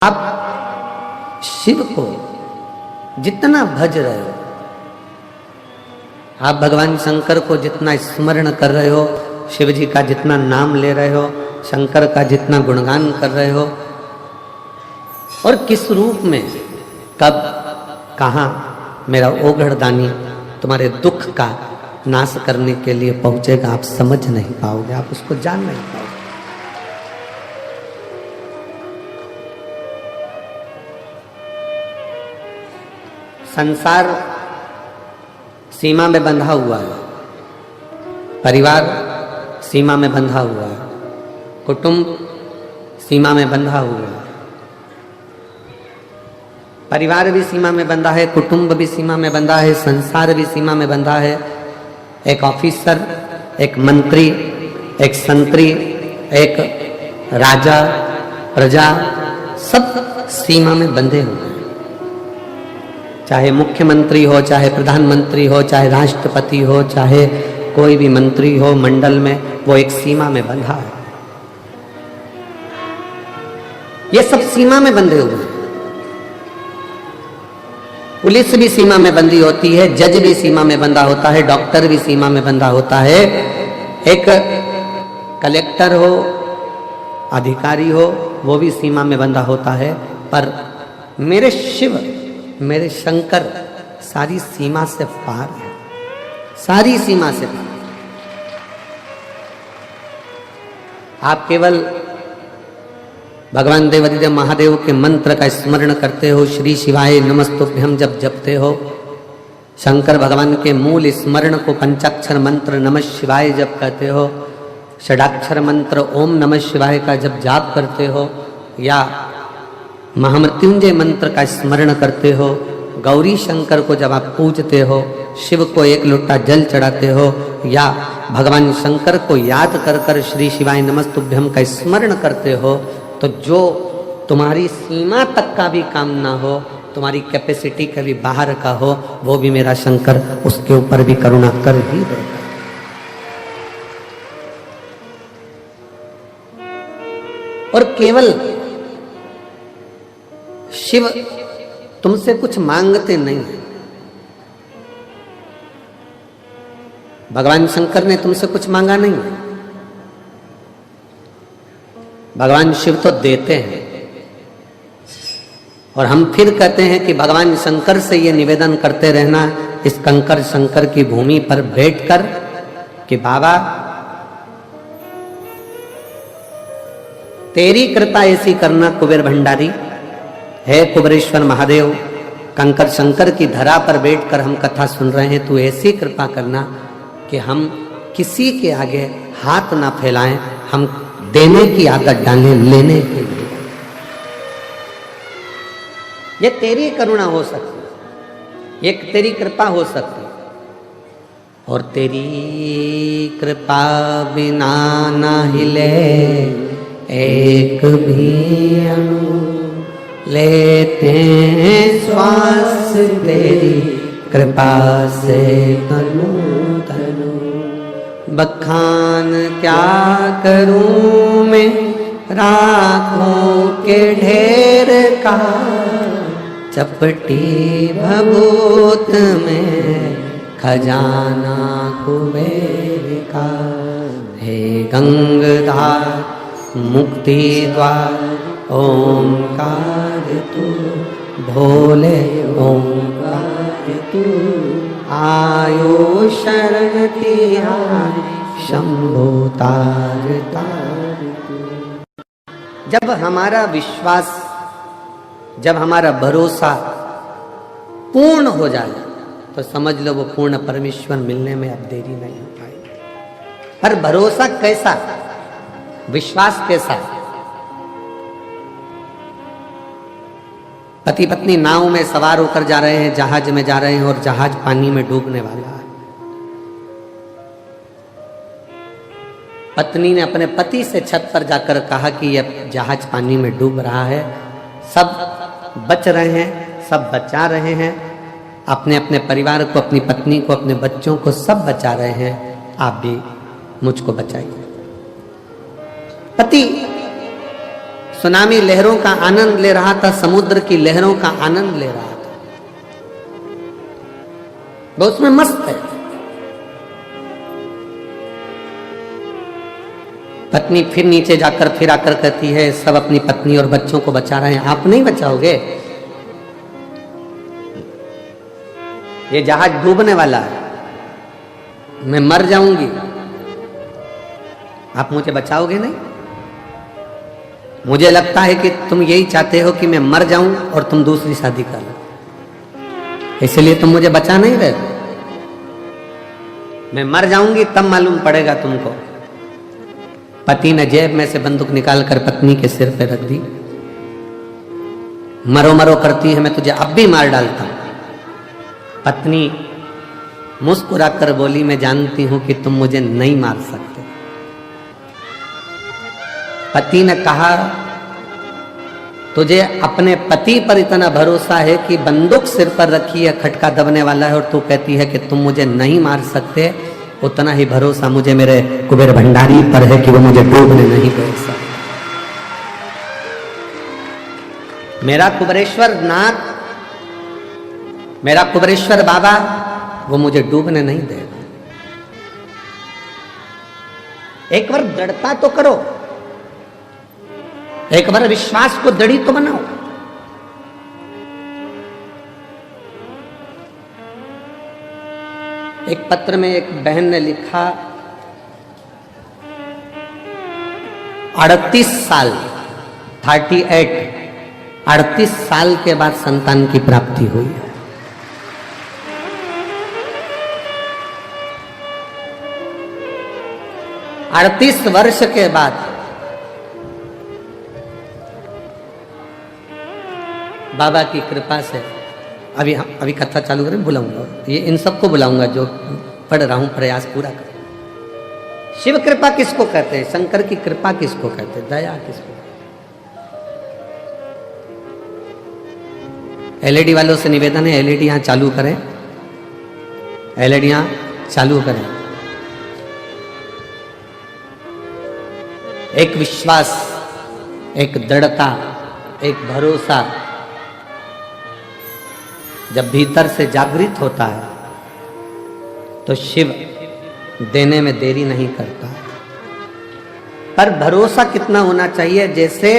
आप शिव को जितना भज रहे हो, आप भगवान शंकर को जितना स्मरण कर रहे हो, शिव जी का जितना नाम ले रहे हो, शंकर का जितना गुणगान कर रहे हो, और किस रूप में, कब, कहाँ मेरा ओघड़दानी तुम्हारे दुख का नाश करने के लिए पहुंचेगा, आप समझ नहीं पाओगे, आप उसको जान नहीं पाओगे। संसार सीमा में बंधा हुआ है, परिवार सीमा में बंधा हुआ है, कुटुंब सीमा में बंधा हुआ है, परिवार भी सीमा में बंधा है, कुटुंब भी सीमा में बंधा है, संसार भी सीमा में बंधा है। एक ऑफिसर, एक मंत्री, एक संतरी, एक राजा, प्रजा, सब सीमा में बंधे हुए हैं। चाहे मुख्यमंत्री हो, चाहे प्रधानमंत्री हो, चाहे राष्ट्रपति हो, चाहे कोई भी मंत्री हो मंडल में, वो एक सीमा में बंधा है। ये सब सीमा में बंधे हुए हैं। पुलिस भी सीमा में बंधी होती है, जज भी सीमा में बंधा होता है, डॉक्टर भी सीमा में बंधा होता है, एक कलेक्टर हो, अधिकारी हो, वो भी सीमा में बंधा होता है। पर मेरे शिव, मेरे शंकर सारी सीमा से पार है, सारी सीमा से पार। आप केवल भगवान देवादिदेव महादेव के मंत्र का स्मरण करते हो, श्री शिवाय नमस्तुभ्यम जब जपते हो, शंकर भगवान के मूल स्मरण को पंचाक्षर मंत्र नमः शिवाय जब कहते हो, षडाक्षर मंत्र ओम नमः शिवाय का जब जाप करते हो, या महामृत्युंजय मंत्र का स्मरण करते हो, गौरी शंकर को जब आप पूजते हो, शिव को एक लोटा जल चढ़ाते हो, या भगवान शंकर को याद कर कर श्री शिवाय नमस्तुभ्यम का स्मरण करते हो, तो जो तुम्हारी सीमा तक का भी काम ना हो, तुम्हारी कैपेसिटी के भी बाहर का हो, वो भी मेरा शंकर उसके ऊपर भी करुणा कर ही देगा। और केवल शिव तुमसे कुछ मांगते नहीं, भगवान शंकर ने तुमसे कुछ मांगा नहीं, भगवान शिव तो देते हैं। और हम फिर कहते हैं कि भगवान शंकर से ये निवेदन करते रहना इस कंकर शंकर की भूमि पर बैठकर कि बाबा तेरी कृपा ऐसी करना कुबेर भंडारी, है कुबेरेश्वर महादेव, कंकर शंकर की धरा पर बैठकर हम कथा सुन रहे हैं, तू ऐसी कृपा करना कि हम किसी के आगे हाथ ना फैलाएं, हम देने की आदत डालें, लेने के लिए। ये तेरी करुणा हो सकती, एक तेरी कृपा हो सकती, और तेरी कृपा बिना ना हिले एक भी अणु, लेते हैं श्वास तेरी कृपा से तनु तनु। बखान क्या करूं मैं राखों के ढेर का, चपटी भभूत में खजाना कुबेर का। हे गंगाधार मुक्ति द्वार ओंकार तू, भोले ओंकार तू, आयो शरण तिहारी शंभो तार तार तू। जब हमारा विश्वास, जब हमारा भरोसा पूर्ण हो जाए तो समझ लो वो पूर्ण परमेश्वर मिलने में अब देरी नहीं हो पाएगी। पर भरोसा कैसा, विश्वास कैसा? पति पत्नी नाव में सवार होकर जा रहे हैं, जहाज में जा रहे हैं, और जहाज पानी में डूबने वाला है। पत्नी ने अपने पति से छत पर जाकर कहा कि यह जहाज पानी में डूब रहा है, सब बच रहे हैं, सब बचा रहे हैं, अपने अपने परिवार को, अपनी पत्नी को, अपने बच्चों को सब बचा रहे हैं, आप भी मुझको बचाइए। पति सुनामी लहरों का आनंद ले रहा था, समुद्र की लहरों का आनंद ले रहा था, वो उसमें मस्त है। पत्नी फिर नीचे जाकर फिर आकर कहती है, सब अपनी पत्नी और बच्चों को बचा रहे हैं, आप नहीं बचाओगे? ये जहाज डूबने वाला है, मैं मर जाऊंगी, आप मुझे बचाओगे नहीं? मुझे लगता है कि तुम यही चाहते हो कि मैं मर जाऊं और तुम दूसरी शादी कर लो, इसलिए तुम मुझे बचा नहीं रहे। मैं मर जाऊंगी तब मालूम पड़ेगा तुमको। पति ने जेब में से बंदूक निकालकर पत्नी के सिर पे रख दी। मरो मरो करती है, मैं तुझे अब भी मार डालता हूं। पत्नी मुस्कुराकर बोली, मैं जानती हूं कि तुम मुझे नहीं मार सकते। पति ने कहा, तुझे अपने पति पर इतना भरोसा है कि बंदूक सिर पर रखी है, खटका दबने वाला है, और तू कहती है कि तुम मुझे नहीं मार सकते। उतना ही भरोसा मुझे मेरे कुबेर भंडारी पर है कि वो मुझे डूबने नहीं दे सकते। मेरा कुबेरेश्वर नाथ, मेरा कुबेरेश्वर बाबा, वो मुझे डूबने नहीं देगा। एक बार दृढ़ता तो करो, एक बार विश्वास को दृढ़ी तो बनाओ। एक पत्र में एक बहन ने लिखा, 38 साल 38 साल के बाद संतान की प्राप्ति हुई है। अड़तीस वर्ष के बाद बाबा की कृपा से अभी कथा चालू करें, बुलाऊंगा ये इन सबको बुलाऊंगा जो पढ़ रहा हूं, प्रयास पूरा कर। शिव कृपा किसको कहते हैं? शंकर की कृपा किसको कहते हैं? दया किसको? एलईडी वालों से निवेदन है, एलईडी यहां चालू करें, एलईडी यहां चालू करें। एक विश्वास, एक दृढ़ता, एक भरोसा जब भीतर से जागृत होता है तो शिव देने में देरी नहीं करता। पर भरोसा कितना होना चाहिए? जैसे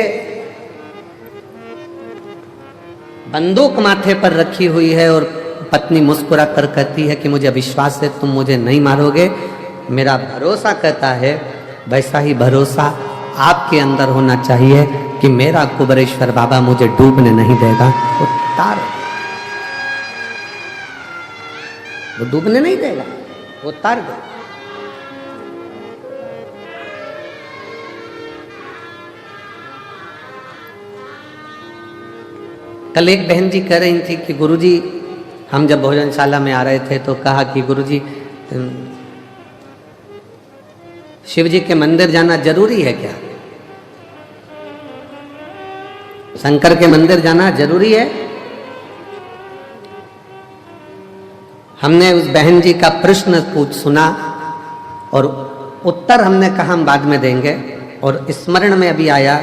बंदूक माथे पर रखी हुई है और पत्नी मुस्कुरा कर कहती है कि मुझे विश्वास है तुम मुझे नहीं मारोगे, मेरा भरोसा कहता है, वैसा ही भरोसा आपके अंदर होना चाहिए कि मेरा कुबेरेश्वर बाबा मुझे डूबने नहीं देगा। वो तार, वो डूबने नहीं देगा, वो तार दे। कल एक बहन जी कह रही थी कि गुरुजी, हम जब भोजनशाला में आ रहे थे तो कहा कि गुरुजी शिव जी के मंदिर जाना जरूरी है क्या? शंकर के मंदिर जाना जरूरी है? हमने उस बहन जी का प्रश्न सुना और उत्तर हमने कहा हम बाद में देंगे, और स्मरण में अभी आया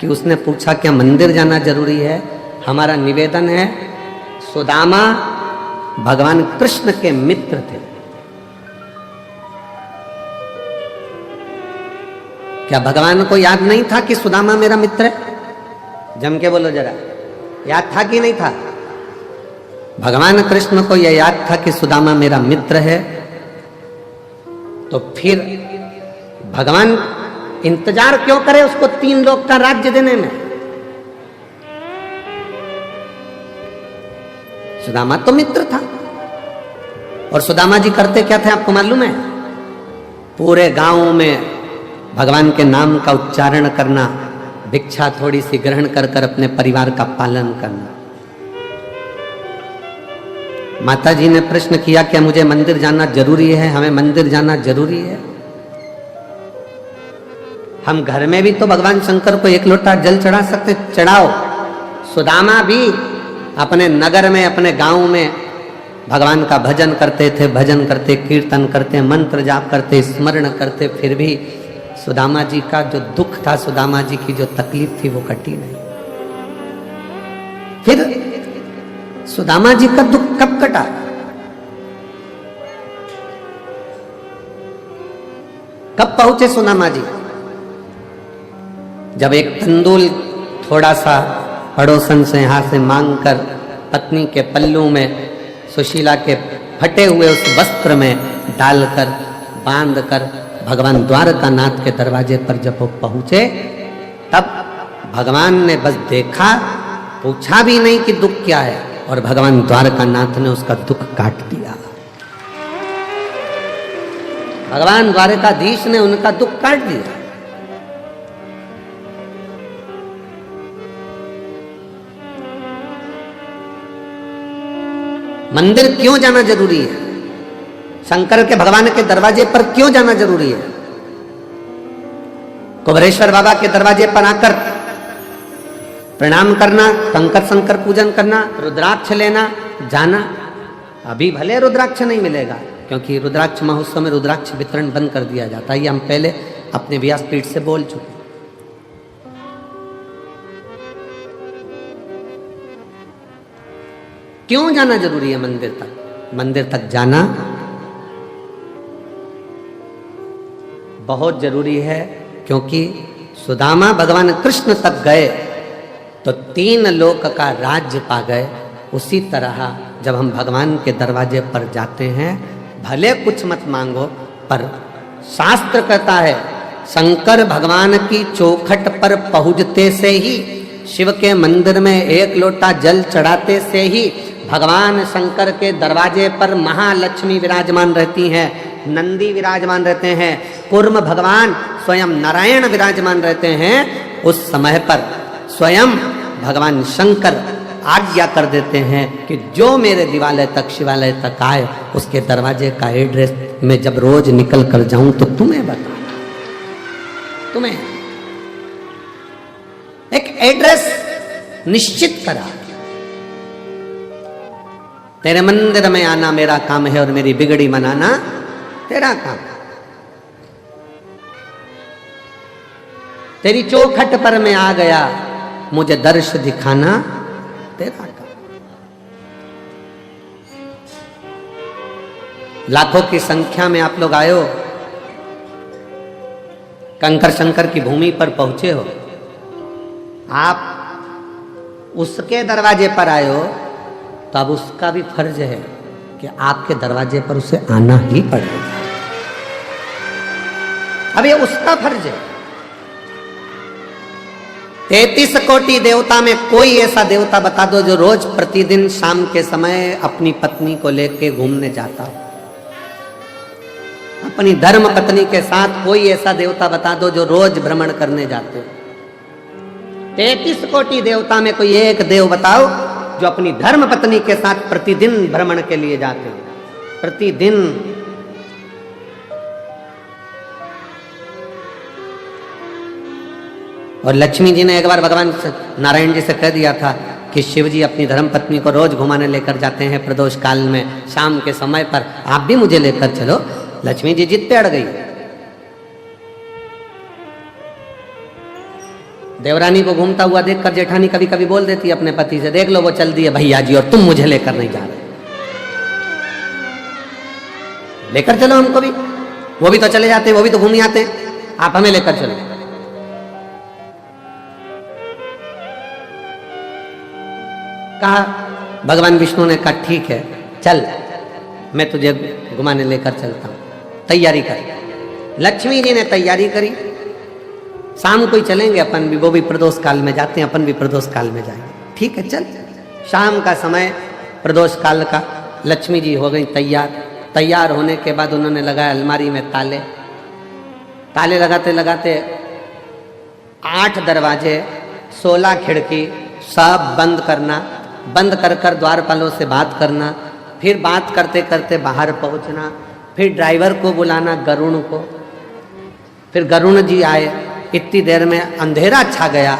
कि उसने पूछा क्या मंदिर जाना जरूरी है? हमारा निवेदन है, सुदामा भगवान कृष्ण के मित्र थे। क्या भगवान को याद नहीं था कि सुदामा मेरा मित्र है? जम के बोलो जरा, याद था कि नहीं था? भगवान कृष्ण को यह याद था कि सुदामा मेरा मित्र है, तो फिर भगवान इंतजार क्यों करे उसको 3 लोक का राज्य देने में? सुदामा तो मित्र था। और सुदामा जी करते क्या थे आपको मालूम है? पूरे गांव में भगवान के नाम का उच्चारण करना, भिक्षा थोड़ी सी ग्रहण कर कर अपने परिवार का पालन करना। माता जी ने प्रश्न किया क्या मुझे मंदिर जाना जरूरी है? हमें मंदिर जाना जरूरी है? हम घर में भी तो भगवान शंकर को 1 लोटा जल चढ़ा सकते, चढ़ाओ। सुदामा भी अपने नगर में, अपने गांव में भगवान का भजन करते थे, भजन करते, कीर्तन करते, मंत्र जाप करते, स्मरण करते, फिर भी सुदामा जी का जो दुख था, सुदामा जी की जो तकलीफ थी, वो कटी नहीं। फिर सुदामा जी का दुख कब कटा? कब पहुंचे सुदामा जी? जब एक तंदूल थोड़ा सा पड़ोसन से यहां से मांगकर पत्नी के पल्लू में सुशीला के फटे हुए उस वस्त्र में डालकर बांधकर भगवान द्वारकानाथ के दरवाजे पर जब वो पहुंचे, तब भगवान ने बस देखा, पूछा भी नहीं कि दुख क्या है, और भगवान द्वारकानाथ ने उसका दुख काट दिया। भगवान द्वारकाधीश ने उनका दुख काट दिया। मंदिर क्यों जाना जरूरी है? शंकर के भगवान के दरवाजे पर क्यों जाना जरूरी है? कुबरेश्वर बाबा के दरवाजे पर आकर प्रणाम करना, कंकर शंकर पूजन करना, रुद्राक्ष लेना, जाना। अभी भले रुद्राक्ष नहीं मिलेगा, क्योंकि रुद्राक्ष महोत्सव में रुद्राक्ष वितरण बंद कर दिया जाता है। ये हम पहले अपने व्यासपीठ से बोल चुके। क्यों जाना जरूरी है मंदिर तक? मंदिर तक जाना बहुत जरूरी है, क्योंकि सुदामा भगवान कृष्ण तक गए तो 3 लोक का राज्य पा गए। उसी तरह जब हम भगवान के दरवाजे पर जाते हैं, भले कुछ मत मांगो, पर शास्त्र कहता है शंकर भगवान की चौखट पर पहुंचते से ही, शिव के मंदिर में 1 लोटा जल चढ़ाते से ही भगवान शंकर के दरवाजे पर महालक्ष्मी विराजमान रहती हैं, नंदी विराजमान रहते हैं, कूर्म भगवान स्वयं नारायण विराजमान रहते हैं। उस समय पर स्वयं भगवान शंकर आज्ञा कर देते हैं कि जो मेरे दिवालय तक, शिवालय तक आए, उसके दरवाजे का एड्रेस मैं जब रोज निकल कर जाऊं तो तुम्हें बताना। तुम्हें एक एड्रेस निश्चित करा, तेरे मंदिर में आना मेरा काम है और मेरी बिगड़ी मनाना तेरा काम। तेरी चौखट पर मैं आ गया, मुझे दर्श दिखाना तेरा काम। लाखों की संख्या में आप लोग आए हो, कंकर शंकर की भूमि पर पहुंचे हो, आप उसके दरवाजे पर आए हो, तो अब उसका भी फर्ज है कि आपके दरवाजे पर उसे आना ही पड़ेगा। अब ये उसका फर्ज है। 33 कोटि देवता में कोई ऐसा देवता बता दो जो रोज प्रतिदिन शाम के समय अपनी पत्नी को लेके घूमने जाता हो। अपनी धर्म पत्नी के साथ कोई ऐसा देवता बता दो जो रोज भ्रमण करने जाते हो। 33 कोटि देवता में कोई एक देव बताओ जो अपनी धर्म पत्नी के साथ प्रतिदिन भ्रमण के लिए जाते हैं। प्रतिदिन। और लक्ष्मी जी ने एक बार भगवान नारायण जी से कह दिया था कि शिव जी अपनी धर्म पत्नी को रोज घुमाने लेकर जाते हैं प्रदोष काल में, शाम के समय पर आप भी मुझे लेकर चलो। लक्ष्मी जी जिद पे अड़ गई। देवरानी को घूमता हुआ देखकर जेठानी कभी कभी बोल देती है अपने पति से, देख लो वो चल दिए भैया जी और तुम मुझे लेकर नहीं जा रहे। लेकर चलो हमको भी, वो भी तो चले जाते हैं, वो भी तो घूम आते हैं, आप हमें लेकर चलो। कहा भगवान विष्णु ने कहा ठीक है चल, मैं तुझे घुमाने लेकर चलता हूं, तैयारी कर। लक्ष्मी जी ने तैयारी करी, शाम को ही चलेंगे अपन भी, वो भी प्रदोष काल में जाते हैं, अपन भी प्रदोष काल में जाएंगे। ठीक है चल। शाम का समय प्रदोष काल का, लक्ष्मी जी हो गई तैयार। तैयार होने के बाद उन्होंने लगाया अलमारी में ताले। ताले लगाते लगाते 8 दरवाजे, 16 खिड़की सब बंद करना। बंद कर कर द्वारपालों से बात करना, फिर बात करते करते बाहर पहुंचना, फिर ड्राइवर को बुलाना गरुण को, फिर गरुण जी आए। इतनी देर में अंधेरा छा गया।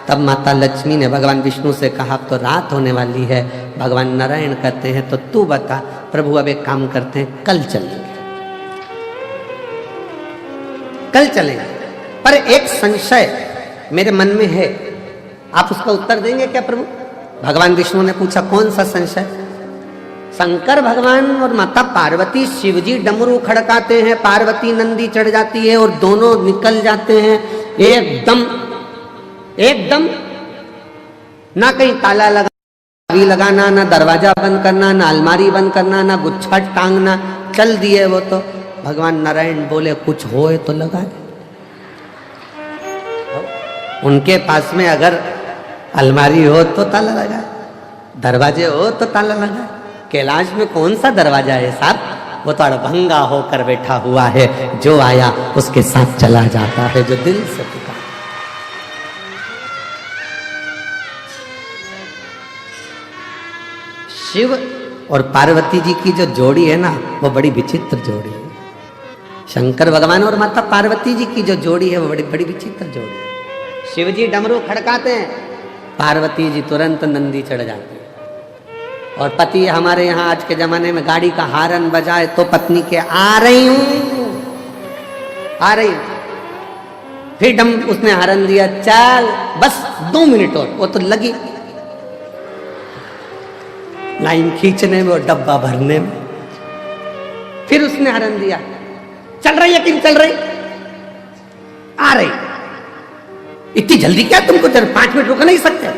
तब माता लक्ष्मी ने भगवान विष्णु से कहा अब तो रात होने वाली है। भगवान नारायण कहते हैं तो तू बता। प्रभु अब एक काम करते हैं, कल चलेंगे, कल चलेंगे। पर एक संशय मेरे मन में है, आप उसका उत्तर देंगे क्या प्रभु? भगवान विष्णु ने पूछा, कौन सा संशय? शंकर भगवान और माता पार्वती, शिवजी डमरू खड़काते हैं, पार्वती नंदी चढ़ जाती है और दोनों निकल जाते हैं एकदम एकदम, ना कहीं ताला लगाना, ना दरवाजा बंद करना, ना अलमारी बंद करना, ना गुच्छा टांगना, चल दिए वो तो। भगवान नारायण बोले, कुछ होए तो लगा दे। उनके पास में अगर अलमारी हो तो ताला लगाए, दरवाजे हो तो ताला लगाए। कैलाश में कौन सा दरवाजा है साहब? वो तो अड़भंगा होकर बैठा हुआ है, जो आया उसके साथ चला जाता है, जो दिल से पुकार। शिव और पार्वती जी की जो जोड़ी है ना, वो बड़ी विचित्र जोड़ी है। शंकर भगवान और माता पार्वती जी की जो जोड़ी है, वो बड़ी बड़ी विचित्र जोड़ी है। शिव जी डमरू खड़काते हैं, पार्वती जी तुरंत नंदी चढ़ जाती है। और पति हमारे यहाँ आज के जमाने में गाड़ी का हारन बजाए तो पत्नी के आ रही हूं, आ रही हूं, फिर उसने हारन दिया, चल बस 2 मिनट और, वो तो लगी लाइन खींचने में और डब्बा भरने में। फिर उसने हारन दिया, चल रही है कि चल रही, आ रही, इतनी जल्दी क्या तुमको? 5 मिनट रुक नहीं सकते?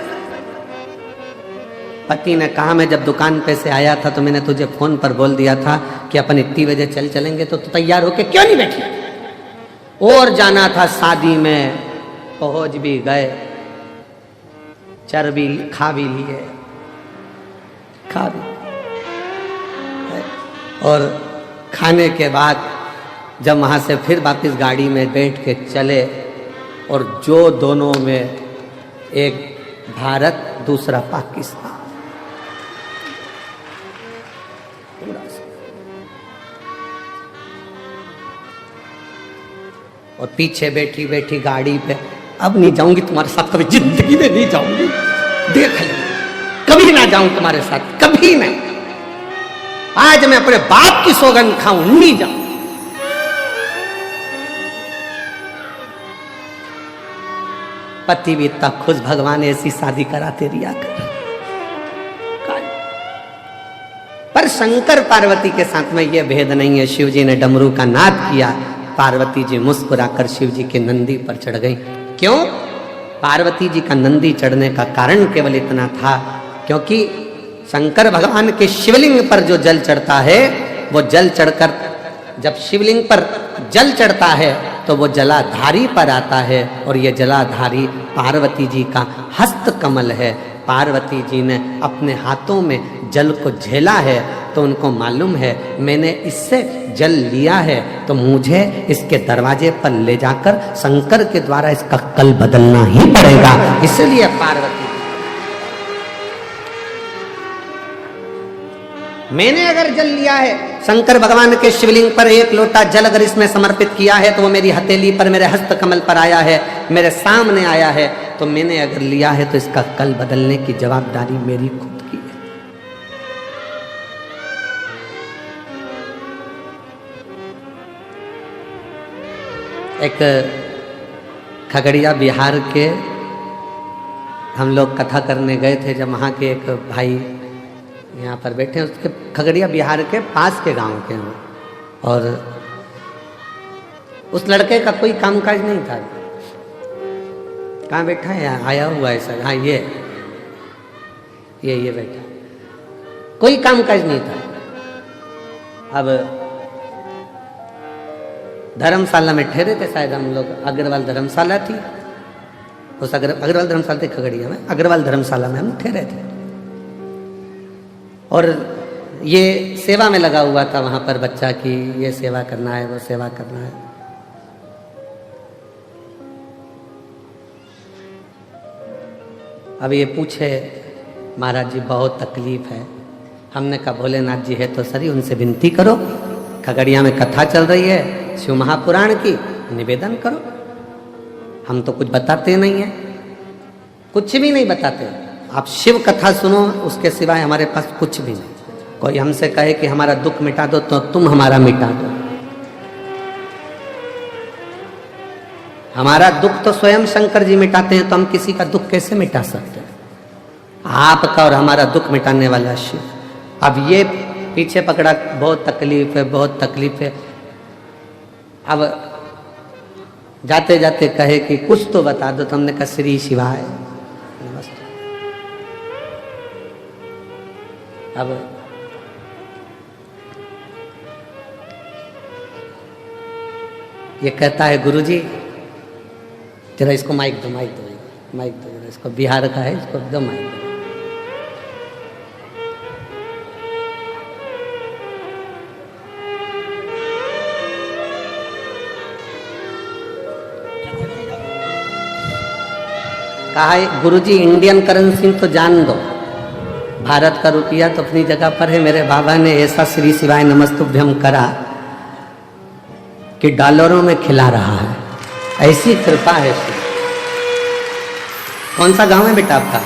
पति ने कहा, मैं जब दुकान पे से आया था तो मैंने तुझे फोन पर बोल दिया था कि अपन इतनी बजे चलेंगे, तो तू तैयार होके क्यों नहीं बैठी? और जाना था शादी में, पहुंच भी गए, चर भी खा भी लिए, खा भी, और खाने के बाद जब वहां से फिर वापस गाड़ी में बैठ के चले, और जो दोनों में एक भारत दूसरा पाकिस्तान, और पीछे बैठी बैठी गाड़ी पे, अब नहीं जाऊंगी तुम्हारे साथ, कभी जिंदगी में नहीं जाऊंगी, देख ली, कभी ना जाऊं तुम्हारे साथ, कभी नहीं। आज मैं अपने बाप की सौगंध खाऊं, नहीं जाऊं। पति भी इतना खुश, भगवान ऐसी शादी कराते रिया कर। पर शंकर पार्वती के साथ में यह भेद नहीं है। शिव जी ने डमरू का नाद किया, पार्वती जी मुस्कुराकर शिव जी के नंदी पर चढ़ गई। क्यों? पार्वती जी का नंदी चढ़ने का कारण केवल इतना था, क्योंकि शंकर भगवान के शिवलिंग पर जो जल चढ़ता है, वो जल चढ़कर जब शिवलिंग पर जल चढ़ता है तो वो जलाधारी पर आता है, और ये जलाधारी पार्वती जी का हस्त कमल है। पार्वती जी ने अपने हाथों में जल को झेला है, तो उनको मालूम है मैंने इससे जल लिया है, तो मुझे इसके दरवाजे पर ले जाकर शंकर के द्वारा इसका कल बदलना ही पड़ेगा। इसलिए पार्वती, मैंने अगर जल लिया है, शंकर भगवान के शिवलिंग पर एक लोटा जल अगर इसमें समर्पित किया है, तो वो मेरी हथेली पर, मेरे हस्त कमल पर आया है, मेरे सामने आया है, तो मैंने अगर लिया है तो इसका कल बदलने की जवाबदारी मेरी खुद की है। एक खगड़िया बिहार के हम लोग कथा करने गए थे, जब वहाँ के एक भाई यहाँ पर बैठे हैं, उसके खगड़िया बिहार के पास के गांव के हैं, और उस लड़के का कोई कामकाज नहीं था। कहाँ बैठा है? यहाँ आया हुआ है सर। हाँ, ये बैठा, कोई कामकाज नहीं था। अब धर्मशाला में ठहरे थे शायद हम लोग, अग्रवाल धर्मशाला थी, उस अग्रवाल धर्मशाला थी खगड़िया में, अग्रवाल धर्मशाला में हम ठहरे थे, और ये सेवा में लगा हुआ था वहाँ पर बच्चा की, ये सेवा करना है, वो सेवा करना है। अब ये पूछे, महाराज जी बहुत तकलीफ है। हमने कहा भोलेनाथ जी है तो सही, उनसे विनती करो, खगड़िया में कथा चल रही है शिव महापुराण की, निवेदन करो। हम तो कुछ बताते नहीं हैं, कुछ भी नहीं बताते। आप शिव कथा सुनो, उसके सिवाय हमारे पास कुछ भी नहीं। कोई हमसे कहे कि हमारा दुख मिटा दो, तो तुम हमारा मिटा दो। हमारा दुख तो स्वयं शंकर जी मिटाते हैं, तो हम किसी का दुख कैसे मिटा सकते हैं? आपका और हमारा दुख मिटाने वाला शिव। अब ये पीछे पकड़ा, बहुत तकलीफ है, बहुत तकलीफ है। अब जाते जाते कहे कि कुछ तो बता दो, तो हमने कहा श्री शिवाय नमस्ते। अब ये कहता है गुरुजी जरा इसको माइक दो, माइक दो, माइक दो जरा, इसको बिहार का है, इसको दो माइक दो। कहा है गुरुजी इंडियन करेंसी तो जान दो, भारत का रुपया तो अपनी जगह पर है। मेरे बाबा ने ऐसा श्री शिवाय नमस्तुभ्यम करा कि डॉलरों में खिला रहा है, ऐसी कृपा है। कौन सा गांव है बेटा आपका?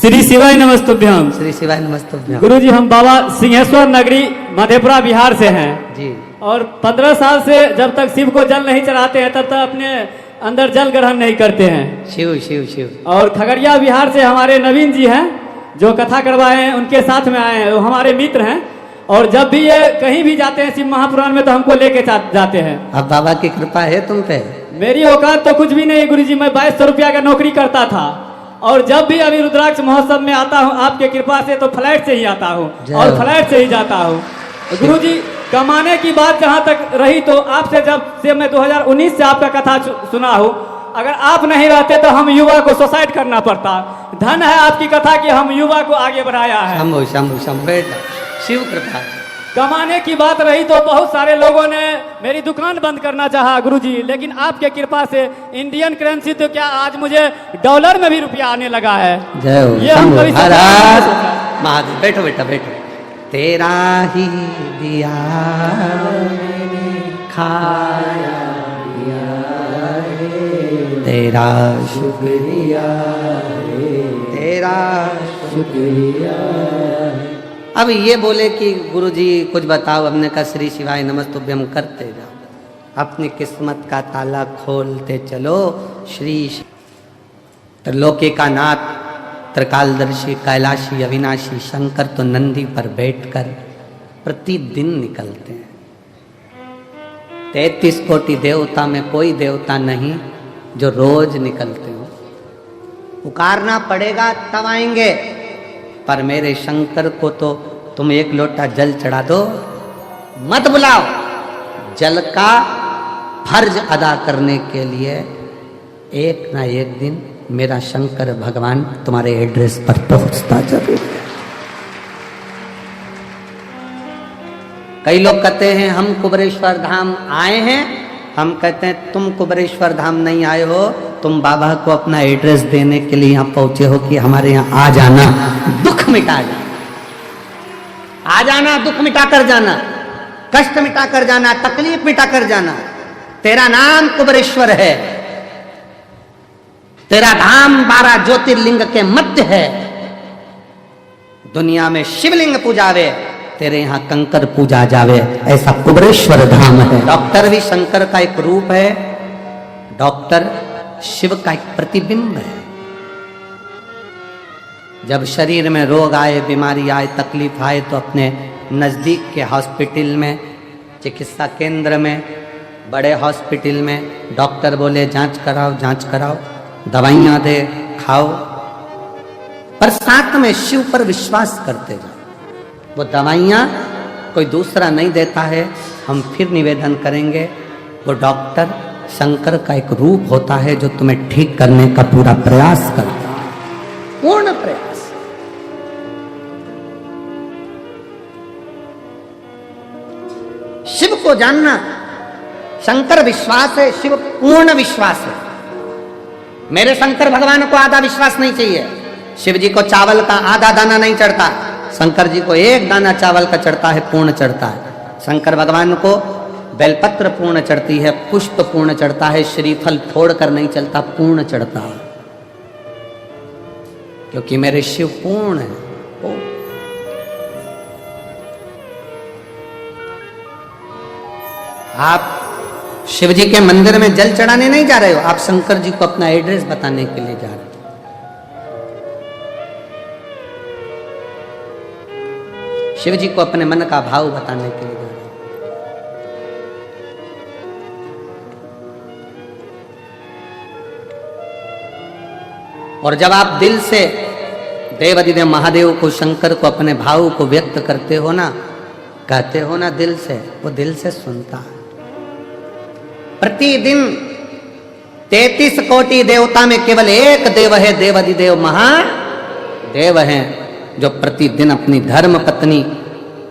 श्री शिवाय नमस्तुभ्यम। श्री शिवाय नमस्तुभ्यम। गुरुजी हम बाबा सिंहेश्वर नगरी मधेपुरा बिहार से हैं जी। और 15 साल से जब तक शिव को जल नहीं चढ़ाते हैं तब तक अपने अंदर जल ग्रहण नहीं करते हैं। शिव शिव शिव। और खगड़िया बिहार से हमारे नवीन जी हैं जो कथा करवाए हैं, उनके साथ में आए हैं, वो हमारे मित्र हैं। और जब भी ये कहीं भी जाते हैं शिव महापुराण में तो हमको लेके जाते हैं। अब बाबा की कृपा है तुम पे? मेरी औकात तो कुछ भी नहीं गुरुजी, मैं 2200 रुपया का नौकरी करता था और जब भी अभी रुद्राक्ष महोत्सव में आता हूँ आपके कृपा से तो फ्लाइट से ही आता हूँ और फ्लाइट से ही जाता हूँ। गुरुजी कमाने की बात जहाँ तक रही तो आपसे जब से मैं 2019 से आपका कथा सुना हूँ, अगर आप नहीं रहते तो हम युवा को सुसाइड करना पड़ता। धन है आपकी कथा कि हम युवा को आगे बढ़ाया है। शंभु शंभु शंभु बेटा, शिव कृपा। कमाने की बात रही तो बहुत सारे लोगों ने मेरी दुकान बंद करना चाहा गुरुजी, लेकिन आपके कृपा से इंडियन करेंसी तो क्या आज मुझे डॉलर में भी रुपया आने लगा है। जय हो ये हम कभी महादेव। बैठो बेटा बैठो। तेरा ही दिया खाया तेरा शुक्रिया, तेरा शुक्रिया। अब ये बोले कि गुरुजी कुछ बताओ, हमने कहा श्री शिवाय नमस्तुभ्यम करते जाओ, अपनी किस्मत का ताला खोलते चलो। श्री त्रिलोकी का नाथ, त्रिकालदर्शी, कैलाशी, अविनाशी शंकर तो नंदी पर बैठकर प्रतिदिन निकलते हैं। 33 कोटि देवता में कोई देवता नहीं जो रोज निकलते हो। पुकारना पड़ेगा तब आएंगे, पर मेरे शंकर को तो तुम एक लोटा जल चढ़ा दो, मत बुलाओ। जल का फर्ज अदा करने के लिए एक ना एक दिन मेरा शंकर भगवान तुम्हारे एड्रेस पर पहुंचता जरूर है। कई लोग कहते हैं हम कुबरेश्वर धाम आए हैं, हम कहते हैं तुम कुबरेश्वर धाम नहीं आए हो, तुम बाबा को अपना एड्रेस देने के लिए यहाँ पहुंचे हो कि हमारे यहाँ आ जाना, दुख मिटा जाना, आ जाना, दुख मिटा कर जाना, कष्ट मिटा कर जाना, तकलीफ मिटा कर जाना। तेरा नाम कुबरेश्वर है, तेरा धाम 12 ज्योतिर्लिंग के मध्य है। दुनिया में शिवलिंग पूजावे, तेरे यहाँ कंकर पूजा जावे, ऐसा कुबरेश्वर धाम है। डॉक्टर भी शंकर का एक रूप है, डॉक्टर शिव का एक प्रतिबिंब है। जब शरीर में रोग आए, बीमारी आए, तकलीफ आए तो अपने नज़दीक के हॉस्पिटल में, चिकित्सा केंद्र में, बड़े हॉस्पिटल में डॉक्टर बोले जांच कराओ, जांच कराओ, दवाइयाँ दे, खाओ, पर साथ में शिव पर विश्वास करते जाओ। वो दवाइयाँ कोई दूसरा नहीं देता है, हम फिर निवेदन करेंगे, वो डॉक्टर शंकर का एक रूप होता है जो तुम्हें ठीक करने का पूरा प्रयास करता है, पूर्ण प्रयास। शिव को जानना, शंकर विश्वास है, शिव पूर्ण विश्वास है। मेरे शंकर भगवान को आधा विश्वास नहीं चाहिए। शिव जी को चावल का आधा दाना नहीं चढ़ता, शंकर जी को एक दाना चावल का चढ़ता है, पूर्ण चढ़ता है। शंकर भगवान को बेलपत्र पूर्ण चढ़ती है, पुष्प पूर्ण चढ़ता है, श्रीफल फोड़ कर नहीं चलता, पूर्ण चढ़ता है, क्योंकि मेरे शिव पूर्ण है। आप शिव जी के मंदिर में जल चढ़ाने नहीं जा रहे हो, आप शंकर जी को अपना एड्रेस बताने के लिए जा रहे हो। शिव जी को अपने मन का भाव बताने के लिए जा रहे हो। और जब आप दिल से देवाधिदेव महादेव को, शंकर को, अपने भाव को व्यक्त करते हो ना, कहते हो ना दिल से, वो दिल से सुनता है। प्रतिदिन 33 कोटि देवता में केवल एक देव है, देवाधिदेव महादेव हैं, जो प्रतिदिन अपनी धर्म पत्नी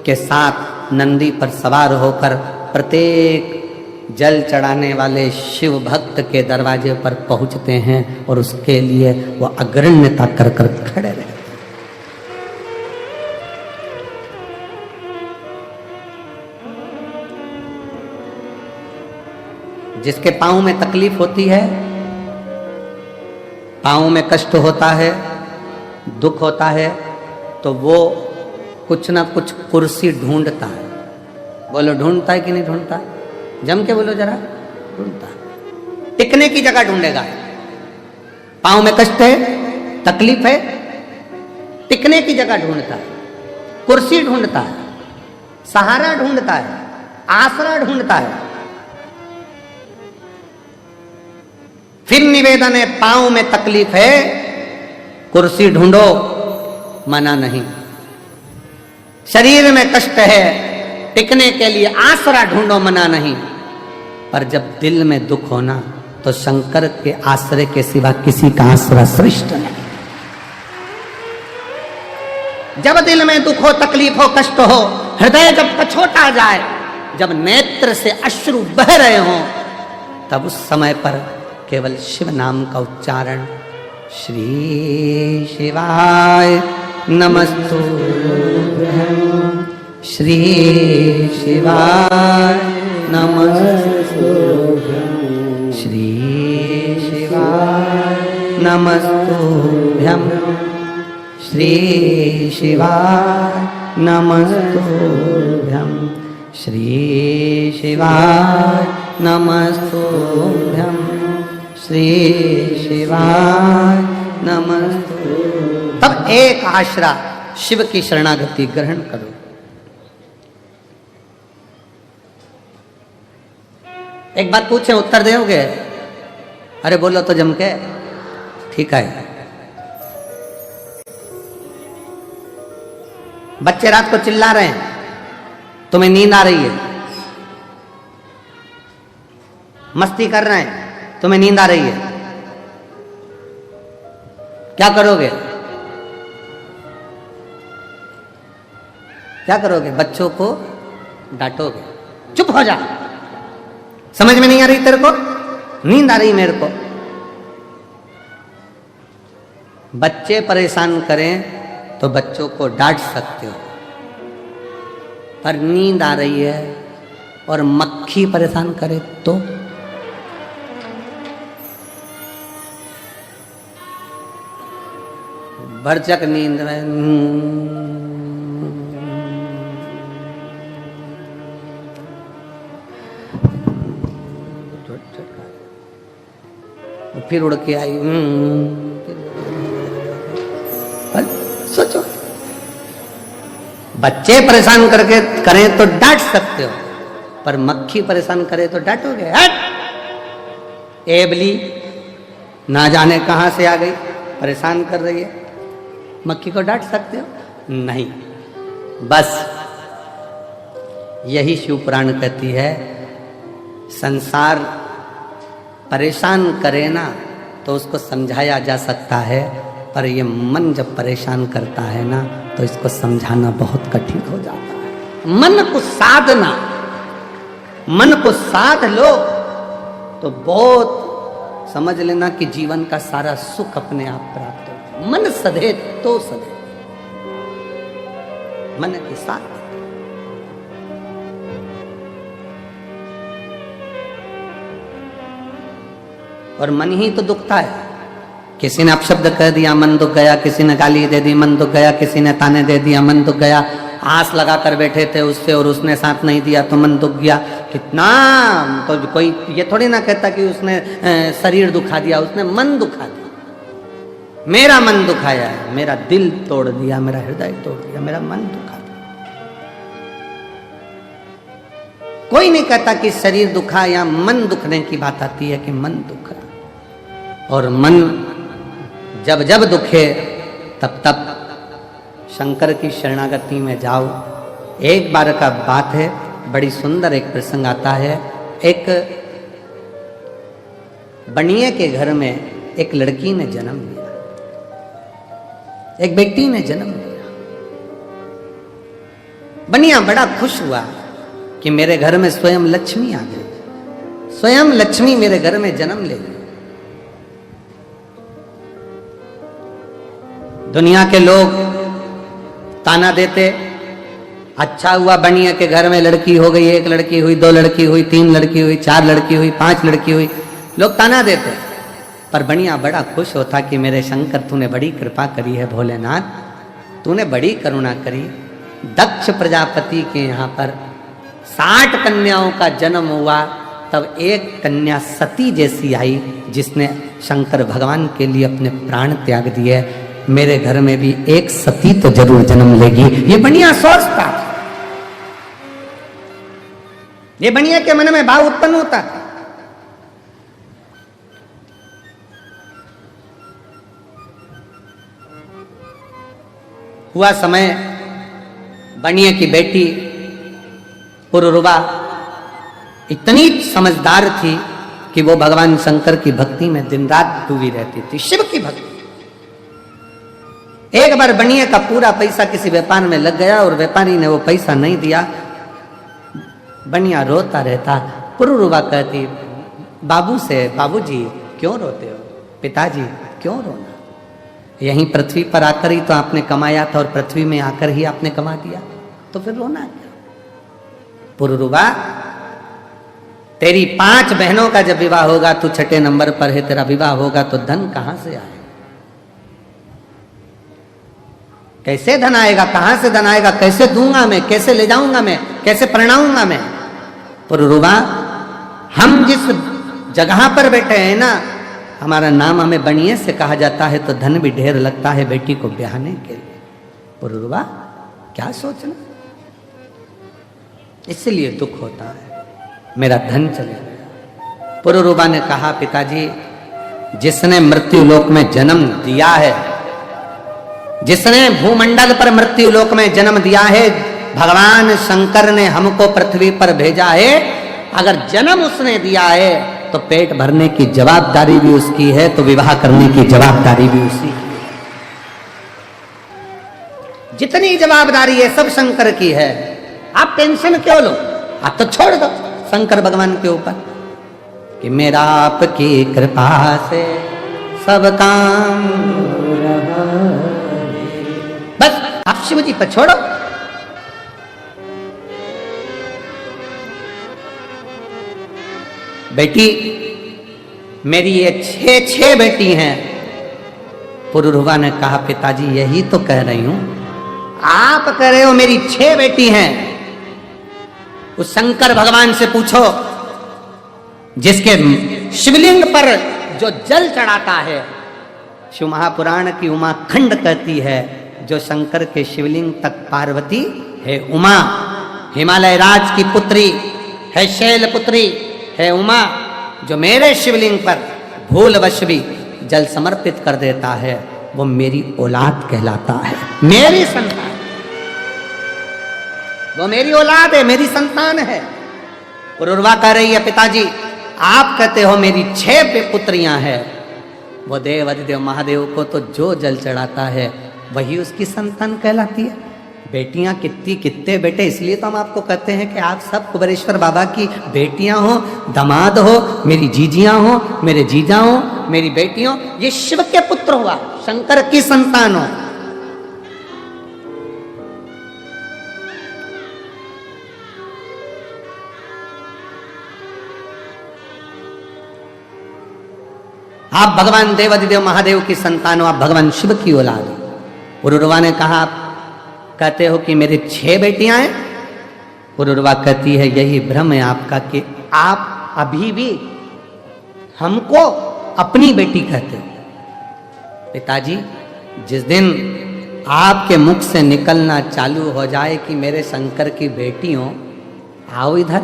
के साथ नंदी पर सवार होकर प्रत्येक जल चढ़ाने वाले शिव भक्त के दरवाजे पर पहुंचते हैं और उसके लिए वो अग्रण्यता कर कर खड़े रहते हैं। जिसके पांव में तकलीफ होती है, पांव में कष्ट होता है, दुख होता है, तो वो कुछ ना कुछ कुर्सी ढूंढता है। बोलो ढूंढता है कि नहीं ढूंढता? जम के बोलो जरा, ढूंढता है। टिकने की जगह ढूंढेगा। पांव में कष्ट है, तकलीफ है, टिकने की जगह ढूंढता है, कुर्सी ढूंढता है, सहारा ढूंढता है, आसरा ढूंढता है। फिर निवेदन है, पांव में तकलीफ है, कुर्सी ढूंढो, मना नहीं। शरीर में कष्ट है, टिकने के लिए आसरा ढूंढो, मना नहीं। पर जब दिल में दुख होना, तो शंकर के आश्रय के सिवा किसी का आश्रय श्रेष्ठ नहीं। जब दिल में दुख हो, तकलीफ हो, कष्ट हो, हृदय जब कछोटा जाए, जब नेत्र से अश्रु बह रहे हों, तब उस समय पर केवल शिव नाम का उच्चारण, श्री शिवाय नमस्तुभ्यं, श्री शिवाय नमस्तुभ्यं, श्री शिवाय नमस्तुभ्यं, श्री शिवाय नमस्तुभ्यं, श्री शिवाय नमस्तुभ्यं, श्री शिवाय नमस्तुभ्यं। तब एक आश्रा शिव की शरणागति ग्रहण करो। एक बात पूछे, उत्तर दोगे? अरे बोलो तो जम के। ठीक है। बच्चे रात को चिल्ला रहे हैं, तुम्हें नींद आ रही है, मस्ती कर रहे हैं, तुम्हें नींद आ रही है, क्या करोगे? क्या करोगे? बच्चों को डांटोगे, चुप हो जा, समझ में नहीं आ रही तेरे को, नींद आ रही मेरे को। बच्चे परेशान करें तो बच्चों को डांट सकते हो, पर नींद आ रही है और मक्खी परेशान करे तो? भरचक नींद में फिर उड़ के आई। सोचो, बच्चे परेशान करके करें तो डांट सकते हो, पर मक्खी परेशान करे तो डांटोगे? हट! एबली ना जाने कहां से आ गई, परेशान कर रही है, मक्खी को डांट सकते हो? नहीं। बस यही शिव पुराण कहती है, संसार परेशान करे ना तो उसको समझाया जा सकता है, पर ये मन जब परेशान करता है ना तो इसको समझाना बहुत कठिन हो जाता है। मन को साधना, मन को साध लो तो बहुत समझ लेना कि जीवन का सारा सुख अपने आप प्राप्त हो। मन सधे तो सधे, मन के साथ। और मन ही तो दुखता है। किसी ने अपशब्द कह दिया, मन दुख गया, किसी ने गाली दे दी, मन दुख गया, किसी ने ताने दे दिया, मन दुख गया। आस लगा कर बैठे थे उससे और उसने साथ नहीं दिया तो मन दुख गया कितना। तो कोई ये थोड़ी ना कहता कि उसने शरीर दुखा दिया, उसने मन दुखा दिया। मेरा मन दुखाया है, मेरा दिल तोड़ दिया, मेरा हृदय तोड़ दिया, मेरा मन दुखा दिया। कोई नहीं कहता कि शरीर दुखा या मन दुखने की बात आती है कि मन दुखा। और मन जब जब दुखे तब तब शंकर की शरणागति में जाओ। एक बार का बात है, बड़ी सुंदर एक प्रसंग आता है। एक बनिए के घर में एक लड़की ने जन्म लिया, एक बेटी ने जन्म लिया। बनिया बड़ा खुश हुआ कि मेरे घर में स्वयं लक्ष्मी आ गई, स्वयं लक्ष्मी मेरे घर में जन्म ले गई। दुनिया के लोग ताना देते, अच्छा हुआ बनिया के घर में लड़की हो गई, एक लड़की हुई, दो लड़की हुई, तीन लड़की हुई, चार लड़की हुई, पांच लड़की हुई, लोग ताना देते। पर बनिया बड़ा खुश होता कि मेरे शंकर तूने बड़ी कृपा करी है, भोलेनाथ तूने बड़ी करुणा करी। दक्ष प्रजापति के यहाँ पर 60 कन्याओं का जन्म हुआ, तब एक कन्या सती जैसी आई जिसने शंकर भगवान के लिए अपने प्राण त्याग दिए। मेरे घर में भी एक सती तो जरूर जन्म लेगी, ये बनिया सोचता। ये बनिया के मन में भाव उत्पन्न होता। हुआ समय, बनिया की बेटी पुरुरुवा इतनी समझदार थी कि वो भगवान शंकर की भक्ति में दिन रात डूबी रहती थी, शिव की भक्ति। एक बार बनिया का पूरा पैसा किसी व्यापार में लग गया और व्यापारी ने वो पैसा नहीं दिया। बनिया रोता रहता। पुरुरुवा कहती बाबू से, बाबूजी क्यों रोते हो, पिताजी क्यों रोना, यहीं पृथ्वी पर आकर ही तो आपने कमाया था और पृथ्वी में आकर ही आपने कमा दिया, तो फिर रोना क्या। पुरुरुवा तेरी 5 बहनों का जब विवाह होगा, तू 6ठे नंबर पर है, तेरा विवाह होगा तो धन कहां से आए, कैसे धन आएगा, कहां से धन आएगा, कैसे दूंगा मैं, कैसे ले जाऊंगा मैं, कैसे परिणाऊंगा मैं। पुरुरुवा हम जिस जगह पर बैठे हैं ना, हमारा नाम हमें बनिए से कहा जाता है, तो धन भी ढेर लगता है बेटी को ब्याहने के लिए। पुरुरुवा क्या सोचना, इसलिए दुख होता है, मेरा धन चले गया। पुरुरुवा ने कहा पिताजी, जिसने मृत्यु लोक में जन्म दिया है, जिसने भूमंडल पर मृत्यु लोक में जन्म दिया है, भगवान शंकर ने हमको पृथ्वी पर भेजा है। अगर जन्म उसने दिया है तो पेट भरने की जवाबदारी भी उसकी है, तो विवाह करने की जवाबदारी भी उसी की है। जितनी जवाबदारी है सब शंकर की है। आप टेंशन क्यों लो, आप तो छोड़ दो शंकर भगवान के ऊपर कि मेरा आपकी कृपा से सब काम, बस आप शिव जी पर छोड़ो। बेटी मेरी ये 6 बेटी हैं। पुरुरुवा ने कहा पिताजी यही तो कह रही हूं, आप कह रहे हो मेरी 6 बेटी हैं। उस शंकर भगवान से पूछो जिसके शिवलिंग पर जो जल चढ़ाता है, शिव महापुराण की उमा खंड कहती है, जो शंकर के शिवलिंग तक पार्वती है उमा, हिमालय राज की पुत्री है, शैल पुत्री है उमा, जो मेरे शिवलिंग पर भूलवश भी जल समर्पित कर देता है, वो मेरी औलाद कहलाता है, मेरी संतान, वो मेरी औलाद है, मेरी संतान है। पुरुरवा कह रही है पिताजी आप कहते हो मेरी 6 पुत्रियां हैं, वो देव अधिदेव महादेव को तो जो जल चढ़ाता है वही उसकी संतान कहलाती है। बेटियां कितने बेटे, इसलिए तो हम आपको कहते हैं कि आप सब कुबेरेश्वर बाबा की बेटियां हो, दामाद हो, मेरी जीजियां हो, मेरे जीजा हो, मेरी बेटियों, ये शिव के पुत्र हुआ, शंकर की संतान हो। आप भगवान देव अधिदेव महादेव की संतान हो, आप भगवान शिव की औलाद हो। पुरुरवा ने कहा कहते हो कि मेरी 6 बेटियां हैं। पुरुरवा कहती है यही भ्रम है आपका कि आप अभी भी हमको अपनी बेटी कहते हो। पिताजी, जिस दिन आपके मुख से निकलना चालू हो जाए कि मेरे शंकर की बेटी हो, आओ इधर,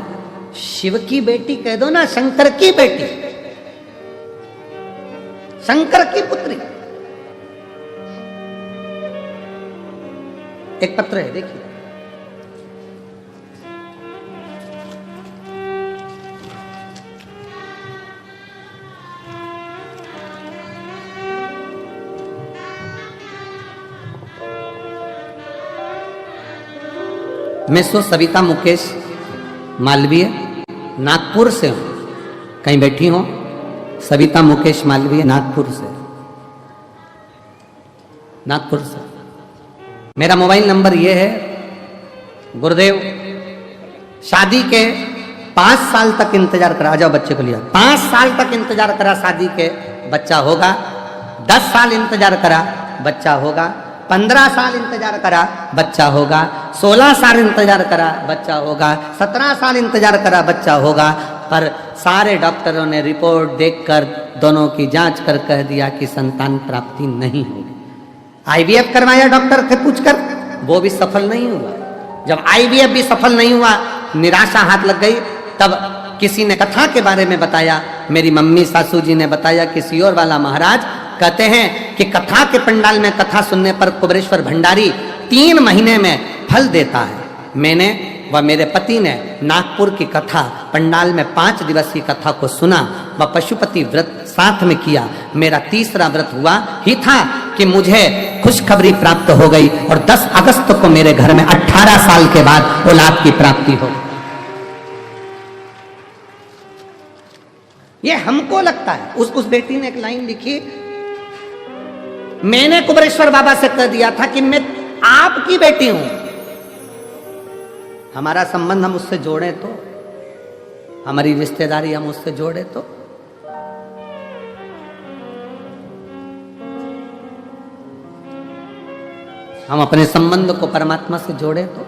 शिव की बेटी कह दो ना, शंकर की बेटी, शंकर की पुत्री। एक पत्र है, देखिए। मैं सविता मुकेश मालवीय नागपुर से हूं। कहीं बैठी हो? सविता मुकेश मालवीय नागपुर से। मेरा मोबाइल नंबर ये है। गुरुदेव, शादी के 5 साल तक इंतजार करा, जाओ बच्चे को लिया, 5 साल तक इंतजार करा, शादी के बच्चा होगा। 10 साल इंतजार करा, बच्चा होगा। 15 साल इंतजार करा, बच्चा होगा। 16 साल इंतजार करा, बच्चा होगा। 17 साल इंतजार करा, बच्चा होगा। पर सारे डॉक्टरों ने रिपोर्ट देखकर दोनों की जांच कर कह दिया कि संतान प्राप्ति नहीं होगी। आईवीएफ करवाया डॉक्टर से पूछकर, वो भी सफल नहीं हुआ। जब आईवीएफ भी सफल नहीं हुआ, निराशा हाथ लग गई। तब किसी ने कथा के बारे में बताया, मेरी मम्मी सासू जी ने बताया कि सियोर वाला महाराज कहते हैं कि कथा के पंडाल में कथा सुनने पर कुबेरेश्वर भंडारी 3 महीने में फल देता है। मैंने व मेरे पति ने नागपुर की कथा पंडाल में 5 दिवसीय कथा को सुना व पशुपति व्रत साथ में किया। मेरा तीसरा व्रत हुआ ही था कि मुझे खुशखबरी प्राप्त हो गई और 10 अगस्त को मेरे घर में 18 साल के बाद औलाद की प्राप्ति हो। ये हमको लगता है। उस बेटी ने एक लाइन लिखी, मैंने कुबेरेश्वर बाबा से कह दिया था कि मैं आपकी बेटी हूं। हमारा संबंध हम उससे जोड़े तो, हमारी रिश्तेदारी हम उससे जोड़े तो। हम अपने संबंध को परमात्मा से जोड़े तो।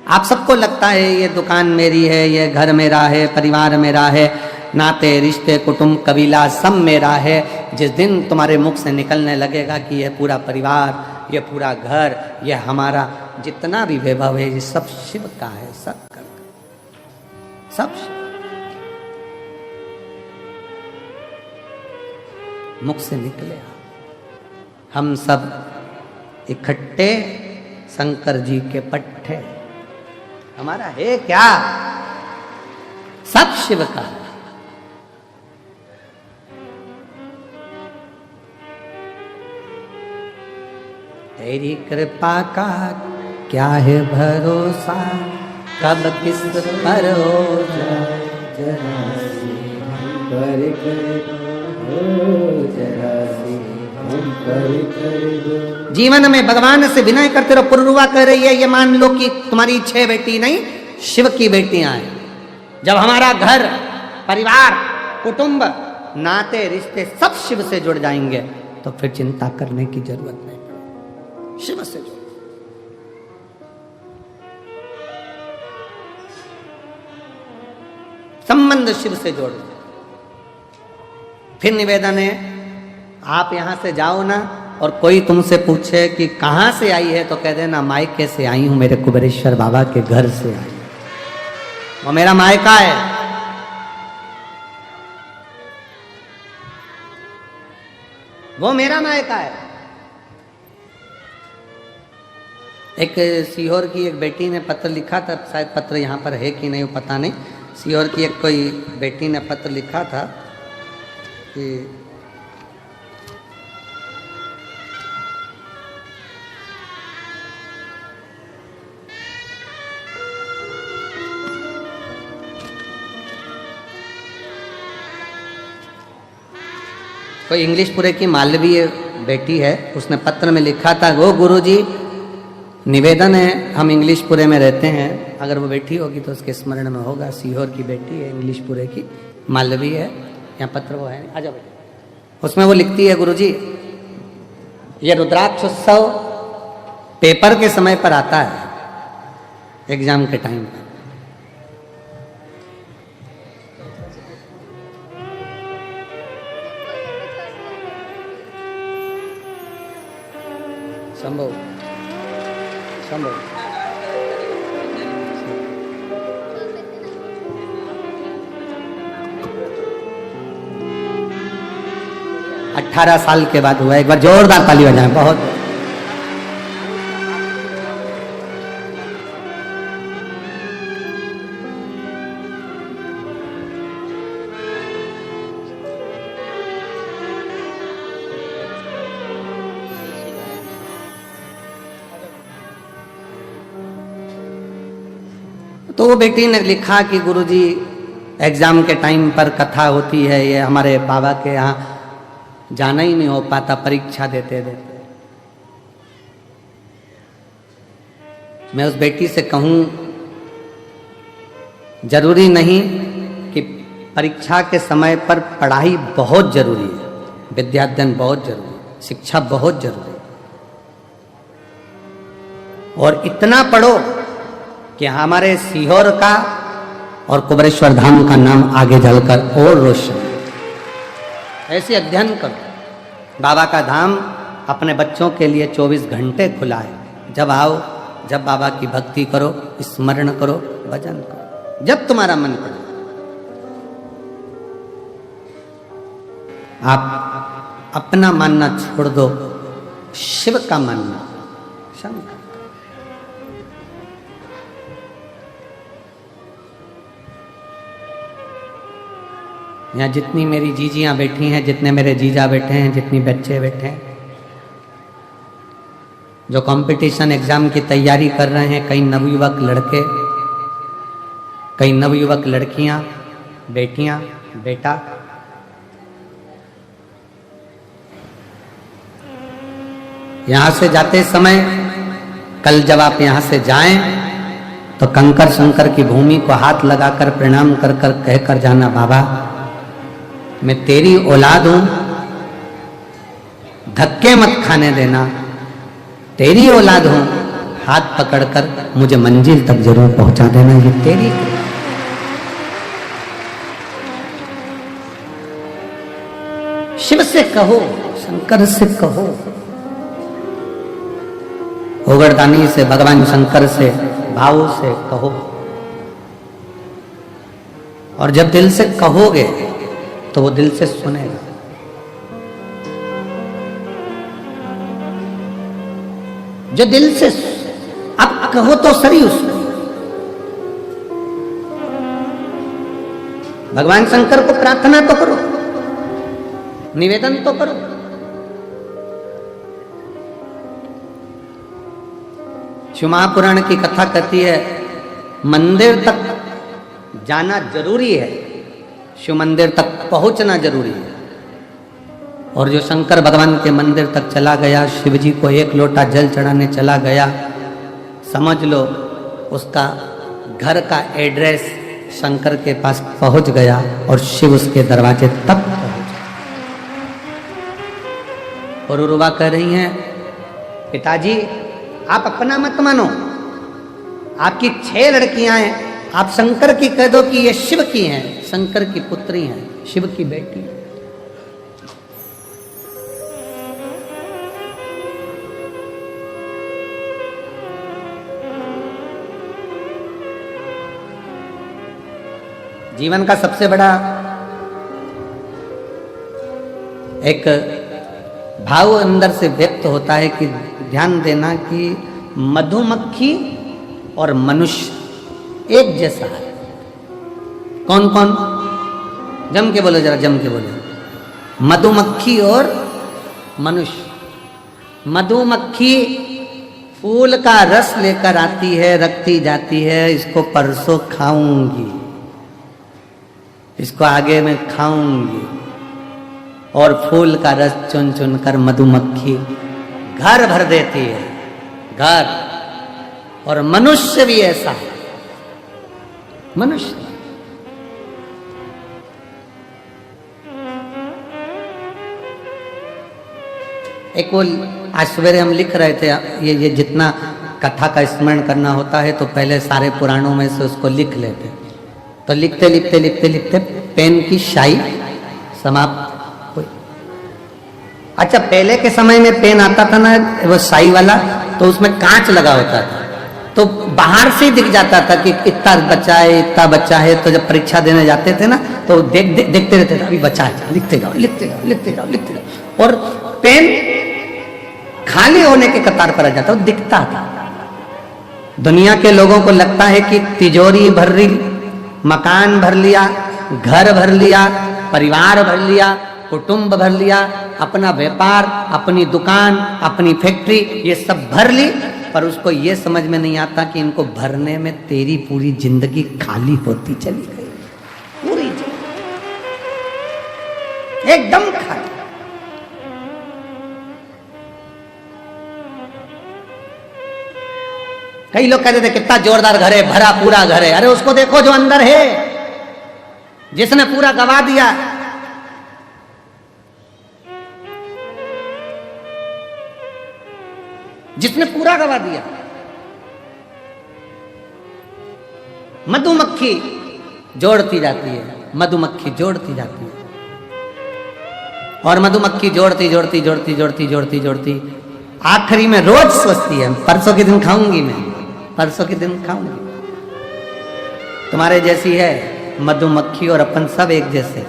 आप सबको लगता है ये दुकान मेरी है, ये घर मेरा है, परिवार मेरा है, नाते रिश्ते कुटुंब कबीला सब मेरा है। जिस दिन तुम्हारे मुख से निकलने लगेगा कि यह पूरा परिवार, यह पूरा घर, यह हमारा जितना भी वैभव है, ये सब शिव का है, सब का, सब शिव। मुख से निकले हम सब इकट्ठे शंकर जी के पट्टे। हमारा है क्या? सब शिव का है। तेरी कृपा का क्या है भरोसा, कब किस पर हो जाए जरा सी हम कर दो। जीवन में भगवान से विनय करते रहो। पुरुरवा कह रही है, ये मान लो कि तुम्हारी 6 बेटी नहीं, शिव की बेटियां हैं। जब हमारा घर परिवार कुटुंब नाते रिश्ते सब शिव से जुड़ जाएंगे तो फिर चिंता करने की जरूरत नहीं। शिव से जोड़ो। संबंध शिव से जोड़ो। फिर निवेदन है, आप यहां से जाओ ना और कोई तुमसे पूछे कि कहां से आई है तो कह देना मायके से आई हूं, मेरे कुबेरेश्वर बाबा के घर से आई। वो मेरा मायका है। वो मेरा मायका है। एक सीहोर की एक बेटी ने पत्र लिखा था, शायद पत्र यहाँ पर है कि नहीं पता नहीं। सीहोर की एक कोई बेटी ने पत्र लिखा था कि कोई इंग्लिशपुरे की मालवीय बेटी है, उसने पत्र में लिखा था, वो गुरुजी निवेदन है, हम इंग्लिशपुरे में रहते हैं, अगर वो बेटी होगी तो उसके स्मरण में होगा। सीहोर की बेटी है, इंग्लिशपुरे की मालवी है। यहाँ पत्र वो है, आ जाओ बेटी। उसमें वो लिखती है, गुरुजी ये रुद्राक्ष उत्सव पेपर के समय पर आता है, एग्जाम के टाइम पर। संभव संभव 18 साल के बाद हुआ। एक बार जोरदार ताली बजाएं। बहुत तो वो बेटी ने लिखा कि गुरुजी एग्जाम के टाइम पर कथा होती है, ये हमारे बाबा के यहाँ जाना ही नहीं हो पाता परीक्षा देते देते। मैं उस बेटी से कहूं, जरूरी नहीं कि परीक्षा के समय पर पढ़ाई बहुत जरूरी है, विद्याध्ययन बहुत जरूरी है, शिक्षा बहुत जरूरी है, और इतना पढ़ो कि हमारे सीहोर का और कुबरेश्वर धाम का नाम आगे चलकर और रोशन। ऐसे अध्ययन करो। बाबा का धाम अपने बच्चों के लिए 24 घंटे खुला है। जब आओ, जब बाबा की भक्ति करो, स्मरण करो, भजन करो, जब तुम्हारा मन करे। आप अपना मानना छोड़ दो, शिव का मानना, शंकर। यहाँ जितनी मेरी जीजियाँ बैठी हैं, जितने मेरे जीजा बैठे हैं, जितनी बच्चे बैठे हैं, जो कंपटीशन एग्जाम की तैयारी कर रहे हैं, कई नवयुवक लड़के, कई नवयुवक लड़कियाँ, बेटियाँ, बेटा, यहाँ से जाते समय, कल जब आप यहाँ से जाएं तो कंकर शंकर की भूमि को हाथ लगाकर प्रणाम कर कर कहकर जाना, बाबा मैं तेरी औलाद हूं, धक्के मत खाने देना, तेरी औलाद हूं, हाथ पकड़कर मुझे मंजिल तक जरूर पहुंचा देना, ये तेरी। शिव से कहो, शंकर से कहो, ओगरदानी से, भगवान शंकर से भाव से कहो। और जब दिल से कहोगे तो वो दिल से सुनेगा। जो दिल से आप कहो तो सही उसको। भगवान शंकर को प्रार्थना तो करो, निवेदन तो करो। शिव महापुराण की कथा कहती है, मंदिर तक जाना जरूरी है, शिव मंदिर तक पहुंचना जरूरी है। और जो शंकर भगवान के मंदिर तक चला गया, शिव जी को एक लोटा जल चढ़ाने चला गया, समझ लो उसका घर का एड्रेस शंकर के पास पहुंच गया और शिव उसके दरवाजे तक पहुंच गया। और उर्वा कह रही हैं, पिताजी आप अपना मत मानो, आपकी 6 लड़कियां हैं, आप शंकर की कह दो कि ये शिव की हैं, शंकर की पुत्री हैं, शिव की बेटी। जीवन का सबसे बड़ा एक भाव अंदर से व्यक्त होता है कि ध्यान देना कि मधुमक्खी और मनुष्य एक जैसा है। कौन कौन? जम के बोलो, जरा जम के बोलो। मधुमक्खी और मनुष्य। मधुमक्खी फूल का रस लेकर आती है, रखती जाती है, इसको परसों खाऊंगी, इसको आगे में खाऊंगी, और फूल का रस चुन चुन कर मधुमक्खी घर भर देती है, घर। और मनुष्य भी ऐसा है। मनुष्य एक वो आज सवेरे हम लिख रहे थे, ये जितना कथा का स्मरण करना होता है तो पहले सारे पुराणों में से उसको लिख लेते, तो लिखते लिखते लिखते लिखते पेन की स्याही समाप्त हुई। अच्छा, पहले के समय में पेन आता था ना वो स्याही वाला, तो उसमें कांच लगा होता था, तो बाहर से दिख जाता था कि इतना बच्चा है इतना बच्चा है। तो जब परीक्षा देने जाते थे ना तो देखते रहते थे, अभी बच्चा है, लिखते जाओ लिखते जाओ लिखते जाओ लिखते जाओ। और पेन खाली होने के कतार पर आ जाता, वो दिखता था। दुनिया के लोगों को लगता है कि तिजोरी भर ली, मकान भर लिया, घर भर लिया, परिवार भर लिया, कुटुंब भर लिया, अपना व्यापार, अपनी दुकान, अपनी फैक्ट्री, ये सब भर ली, पर उसको ये समझ में नहीं आता कि इनको भरने में तेरी पूरी जिंदगी खाली होती चली गई, पूरी जिंदगी एकदम खाली। कई लोग कहते थे कितना जोरदार घर है, भरा पूरा घर है। अरे उसको देखो जो अंदर है, जिसने पूरा गवा दिया। जिसने पूरा गवा दिया। मधुमक्खी जोड़ती जाती है, मधुमक्खी जोड़ती जाती है, और मधुमक्खी जोड़ती जोड़ती जोड़ती जोड़ती जोड़ती जोड़ती आखिरी में रोज सोचती है परसों के दिन खाऊंगी, मैं परसों के दिन खाऊंगी। तुम्हारे जैसी है मधुमक्खी और अपन सब एक जैसे।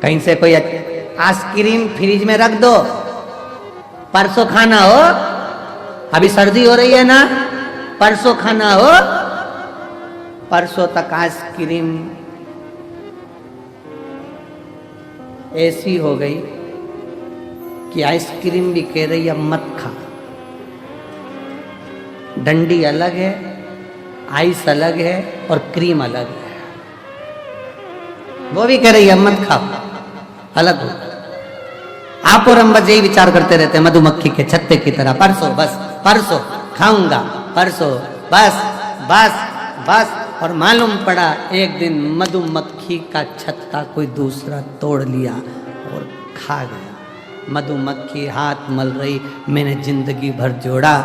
कहीं से कोई आइसक्रीम फ्रिज में रख दो, परसों खाना हो, अभी सर्दी हो रही है ना, परसों खाना हो, परसों तक आइसक्रीम ऐसी हो गई कि आइसक्रीम भी कह रही है मत खा। डंडी अलग है, आइस अलग है और क्रीम अलग है, वो भी कह रही है मत खाओ, अलग हो। आप और हम बस यही विचार करते रहते हैं मधुमक्खी के छत्ते की तरह, परसों बस परसों खाऊंगा, परसों बस बस बस। और मालूम पड़ा एक दिन मधुमक्खी का छत्ता कोई दूसरा तोड़ लिया और खा गया। मधुमक्खी हाथ मल रही, मैंने जिंदगी भर जोड़ा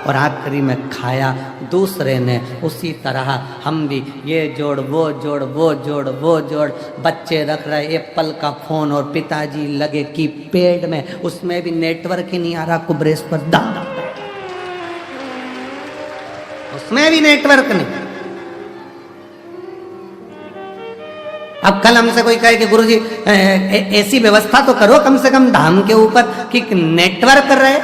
और आखिरी में खाया दूसरे ने। उसी तरह हम भी ये जोड़ वो जोड़ वो जोड़ वो जोड़, बच्चे रख रहे एप्पल का फोन और पिताजी लगे कि पेड़ में, उसमें भी नेटवर्क ही नहीं आ रहा, कुबरेस पर दाम, उसमें भी नेटवर्क नहीं। अब कल हमसे कोई कहे कि गुरुजी ऐसी व्यवस्था तो करो कम से कम धाम के ऊपर कि नेटवर्क रहे।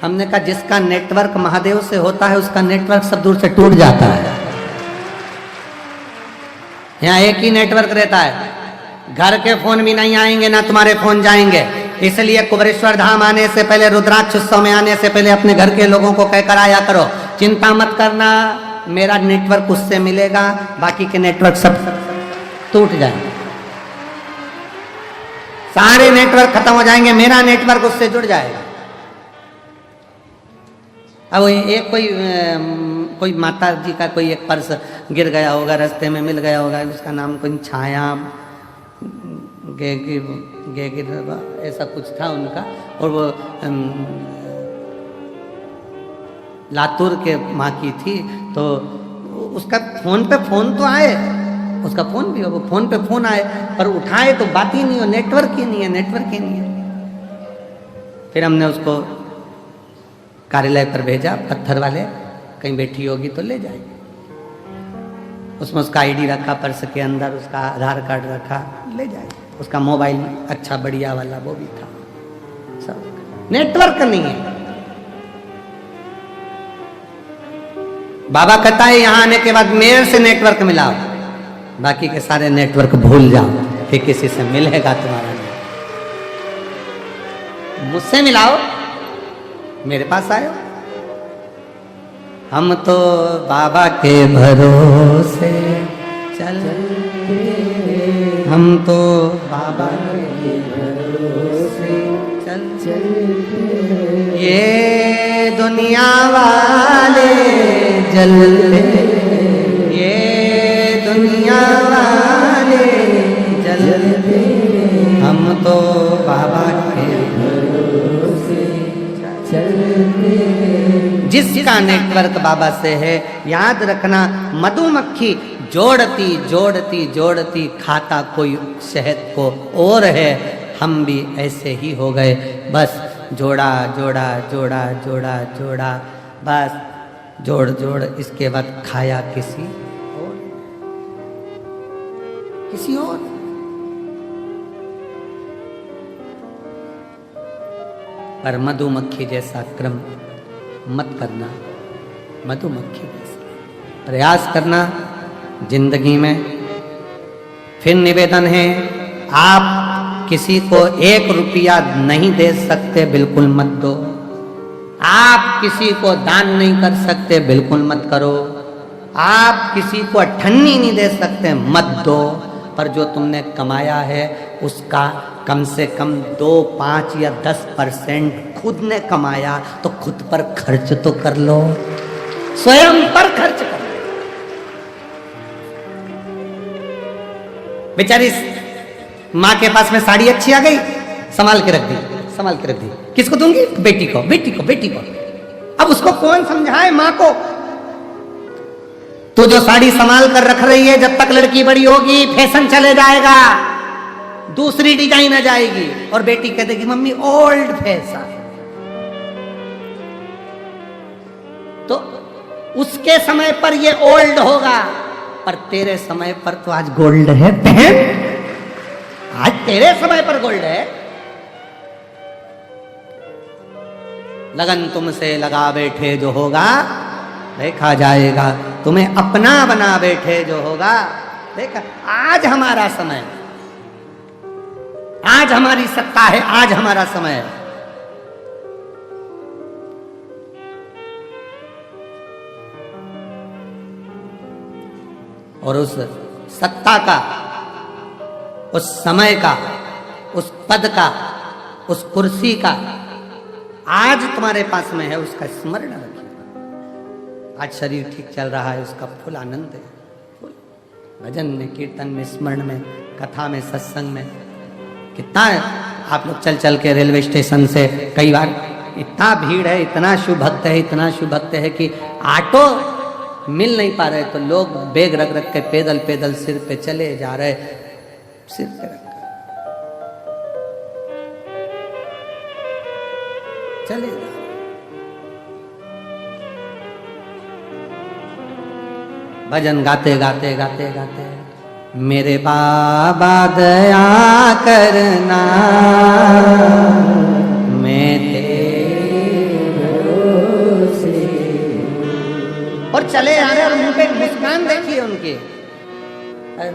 हमने कहा जिसका नेटवर्क महादेव से होता है उसका नेटवर्क सब दूर से टूट जाता है। यहाँ एक ही नेटवर्क रहता है, घर के फोन भी नहीं आएंगे ना तुम्हारे फोन जाएंगे। इसलिए कुबरेश्वर धाम आने से पहले, रुद्राक्ष उत्सव में आने से पहले अपने घर के लोगों को कहकर आया करो, चिंता मत करना मेरा नेटवर्क उससे मिलेगा, बाकी के नेटवर्क सब टूट जाएंगे, सारे नेटवर्क खत्म हो जाएंगे, मेरा नेटवर्क उससे जुड़ जाएगा। अब एक कोई माता जी का कोई एक पर्स गिर गया होगा, रास्ते में मिल गया होगा, उसका नाम कोई छाया ऐसा कुछ था उनका, और वो लातूर के माँ की थी। तो उसका फोन पे फोन तो आए, उसका फोन भी हो, वो फोन पे फोन आए पर उठाए तो बात ही नहीं हो, नेटवर्क ही नहीं है, नेटवर्क ही नहीं है। फिर हमने उसको कार्यालय पर भेजा, पत्थर वाले, कहीं बैठी होगी तो ले जाएगी। उसमें उसका आईडी रखा, पर्स के अंदर उसका आधार कार्ड रखा, ले जाएगी। उसका मोबाइल अच्छा बढ़िया वाला वो भी था, सब नेटवर्क नहीं है। बाबा कहता है यहाँ आने के बाद मेरे से नेटवर्क मिलाओ, बाकी के सारे नेटवर्क भूल जाओ कि किसी से मिलेगा तुम्हारा नहीं। मुझसे मिलाओ, मेरे पास आयो। हम तो बाबा के भरोसे चलते, हम तो बाबा के भरोसे चलते, ये दुनिया वाले जलते, ये दुनिया वाले जलते, हम तो बाबा के भरोसे चलते। जिसका नेटवर्क बाबा से है, याद रखना मधुमक्खी जोड़ती जोड़ती जोड़ती खाता कोई शहद को और है, हम भी ऐसे ही हो गए, बस जोड़ा जोड़ा जोड़ा जोड़ा जोड़ा, बस जोड़ जोड़, इसके बाद खाया किसी और। पर मधुमक्खी जैसा क्रम मत करना, मधुमक्खी जैसा प्रयास करना जिंदगी में। फिर निवेदन है, आप किसी को 1 रुपया नहीं दे सकते, बिल्कुल मत दो। आप किसी को दान नहीं कर सकते, बिल्कुल मत करो। आप किसी को अठन्नी नहीं दे सकते, मत दो। पर जो तुमने कमाया है उसका कम से कम 2, 5 या 10% खुद ने कमाया तो खुद पर खर्च तो कर लो, स्वयं पर खर्च कर लो। बेचारी माँ के पास में साड़ी अच्छी आ गई, संभाल के रख दी, संभाल के रख दी। किसको दूंगी? बेटी को, बेटी को, बेटी को। अब उसको कौन समझाए माँ को? तो जो साड़ी संभाल कर रख रही है, जब तक लड़की बड़ी होगी फैशन चले जाएगा, दूसरी डिजाइन आ जाएगी और बेटी कह देगी मम्मी ओल्ड फैशन। तो उसके समय पर ये ओल्ड होगा, पर तेरे समय पर तो आज गोल्ड है बहन, आज तेरे समय पर गोल्ड है। लगन तुमसे लगा बैठे जो होगा देखा जाएगा, तुम्हें अपना बना बैठे जो होगा देखा। आज हमारा समय, आज हमारी सत्ता है, आज हमारा समय है। और उस सत्ता का, उस समय का, उस पद का, उस कुर्सी का आज तुम्हारे पास में है, उसका स्मरण रखिए। आज शरीर ठीक चल रहा है, उसका फुल आनंद है, फुल भजन में, कीर्तन में, स्मरण में, कथा में, सत्संग में। कितना आप लोग चल चल के रेलवे स्टेशन से कई बार, इतना भीड़ है, इतना शिव भक्त है, इतना शिव भक्त है कि ऑटो मिल नहीं पा रहे, तो लोग बैग रख रख के पैदल पैदल सिर पे चले जा रहे, सिर पे रख चले जा। भजन गाते गाते गाते गाते, मेरे बाबा दया करना, मैं तेरे भरोसे। और चले आ रहे और मुंह पे मुस्कान देखिए उनकी।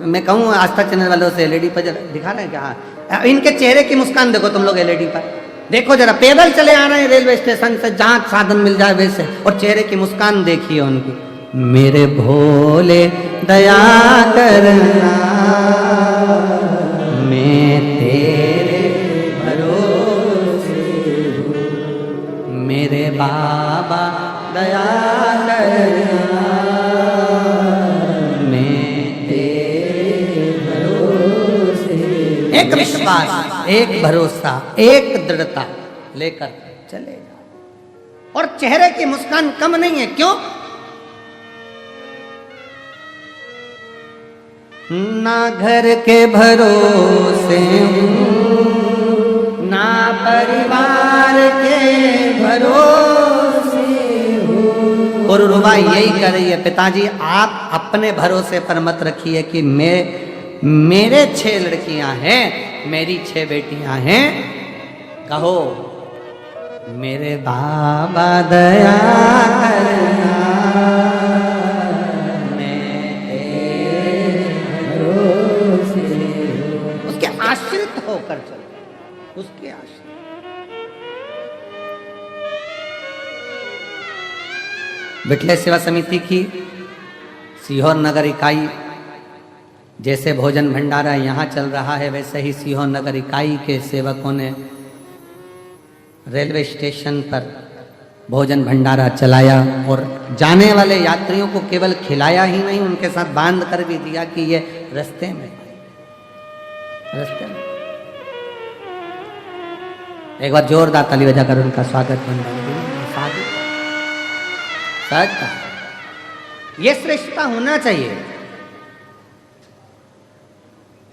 मैं कहूँ आस्था चैनल वालों से, एलईडी पर दिखा रहे हैं क्या? हाँ, इनके चेहरे की मुस्कान देखो तुम लोग, एलईडी पर देखो जरा, पैदल चले आ रहे हैं रेलवे स्टेशन से, जहां साधन मिल जाए वैसे, और चेहरे की मुस्कान देखिए उनकी। मेरे भोले दया करना, मैं तेरे भरोसे हूँ, मेरे बाबा दया करना, मैं तेरे भरोसे। एक विश्वास, एक भरोसा, एक दृढ़ता लेकर चले जाओ। और चेहरे की मुस्कान कम नहीं है, क्यों? ना घर के भरोसे हूँ, ना परिवार के भरोसे हूँ। और रुबा यही कर रही है, पिताजी आप अपने भरोसे पर मत रखिए कि मेरे 6 लड़कियां हैं, मेरी 6 बेटियां हैं। कहो मेरे बाबा दया करना, आश्रित होकर चलो, उसके आश्रित। विठले सेवा समिति की सीहोर नगर इकाई, जैसे भोजन भंडारा यहाँ चल रहा है, वैसे ही सीहोर नगर इकाई के सेवकों ने रेलवे स्टेशन पर भोजन भंडारा चलाया और जाने वाले यात्रियों को केवल खिलाया ही नहीं, उनके साथ बांध कर भी दिया कि ये रास्ते में एक बार जोरदार ताली बजाकर उनका स्वागत बन। सच कहा, ये श्रेष्ठता होना चाहिए।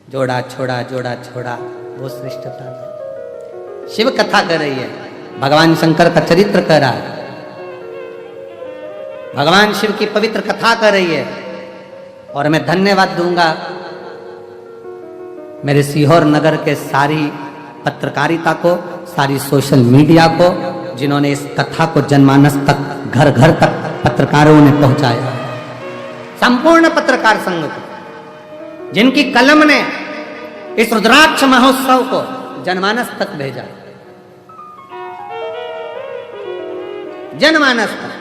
जोड़ा छोड़ा जोड़ा छोड़ा, वो श्रेष्ठता है। शिव कथा कर रही है, भगवान शंकर का चरित्र कर रहा है, भगवान शिव की पवित्र कथा कर रही है। और मैं धन्यवाद दूंगा मेरे सीहोर नगर के सारी पत्रकारिता को, सारी सोशल मीडिया को, जिन्होंने इस कथा को जनमानस तक, घर घर तक पत्रकारों ने पहुंचाया। संपूर्ण पत्रकार संघ को, जिनकी कलम ने इस रुद्राक्ष महोत्सव को जनमानस तक भेजा, जनमानस तक।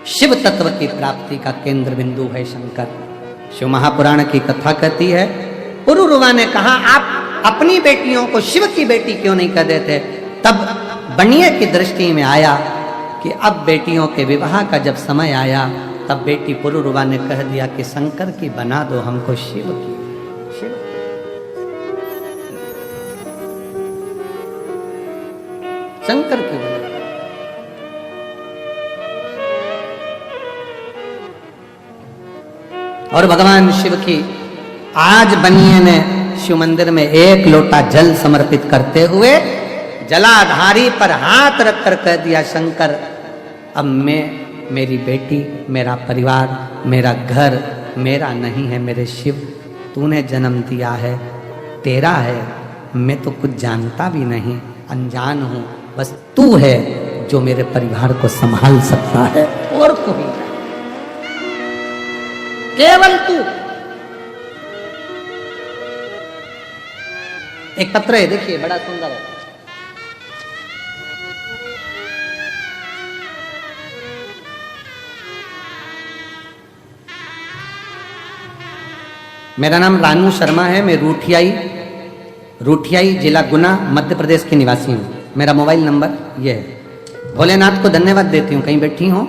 शिव तत्व की प्राप्ति का केंद्र बिंदु है शंकर। शिव महापुराण की कथा कहती है, पुरुरुवा ने कहा आप अपनी बेटियों को शिव की बेटी क्यों नहीं कर देते? तब बनिए की दृष्टि में आया कि अब बेटियों के विवाह का जब समय आया, तब बेटी पुरुरुवा ने कह दिया कि शंकर की बना दो हमको शिव की। शिव शंकर की बना। और भगवान शिव की आज बनिए ने शिव मंदिर में एक लोटा जल समर्पित करते हुए जलाधारी पर हाथ रखकर कह दिया, शंकर अब मैं, मेरी बेटी, मेरा परिवार, मेरा घर मेरा नहीं है, मेरे शिव तूने जन्म दिया है, तेरा है, मैं तो कुछ जानता भी नहीं, अनजान हूं, बस तू है जो मेरे परिवार को संभाल सकता है, और कोई नहीं, केवल तू। एक पत्र है, देखिए बड़ा सुंदर है। मेरा नाम रानू शर्मा है, मैं रूठियाई जिला गुना मध्य प्रदेश की निवासी हूँ। मेरा मोबाइल नंबर ये है। भोलेनाथ को धन्यवाद देती हूँ, कहीं बैठी हूँ।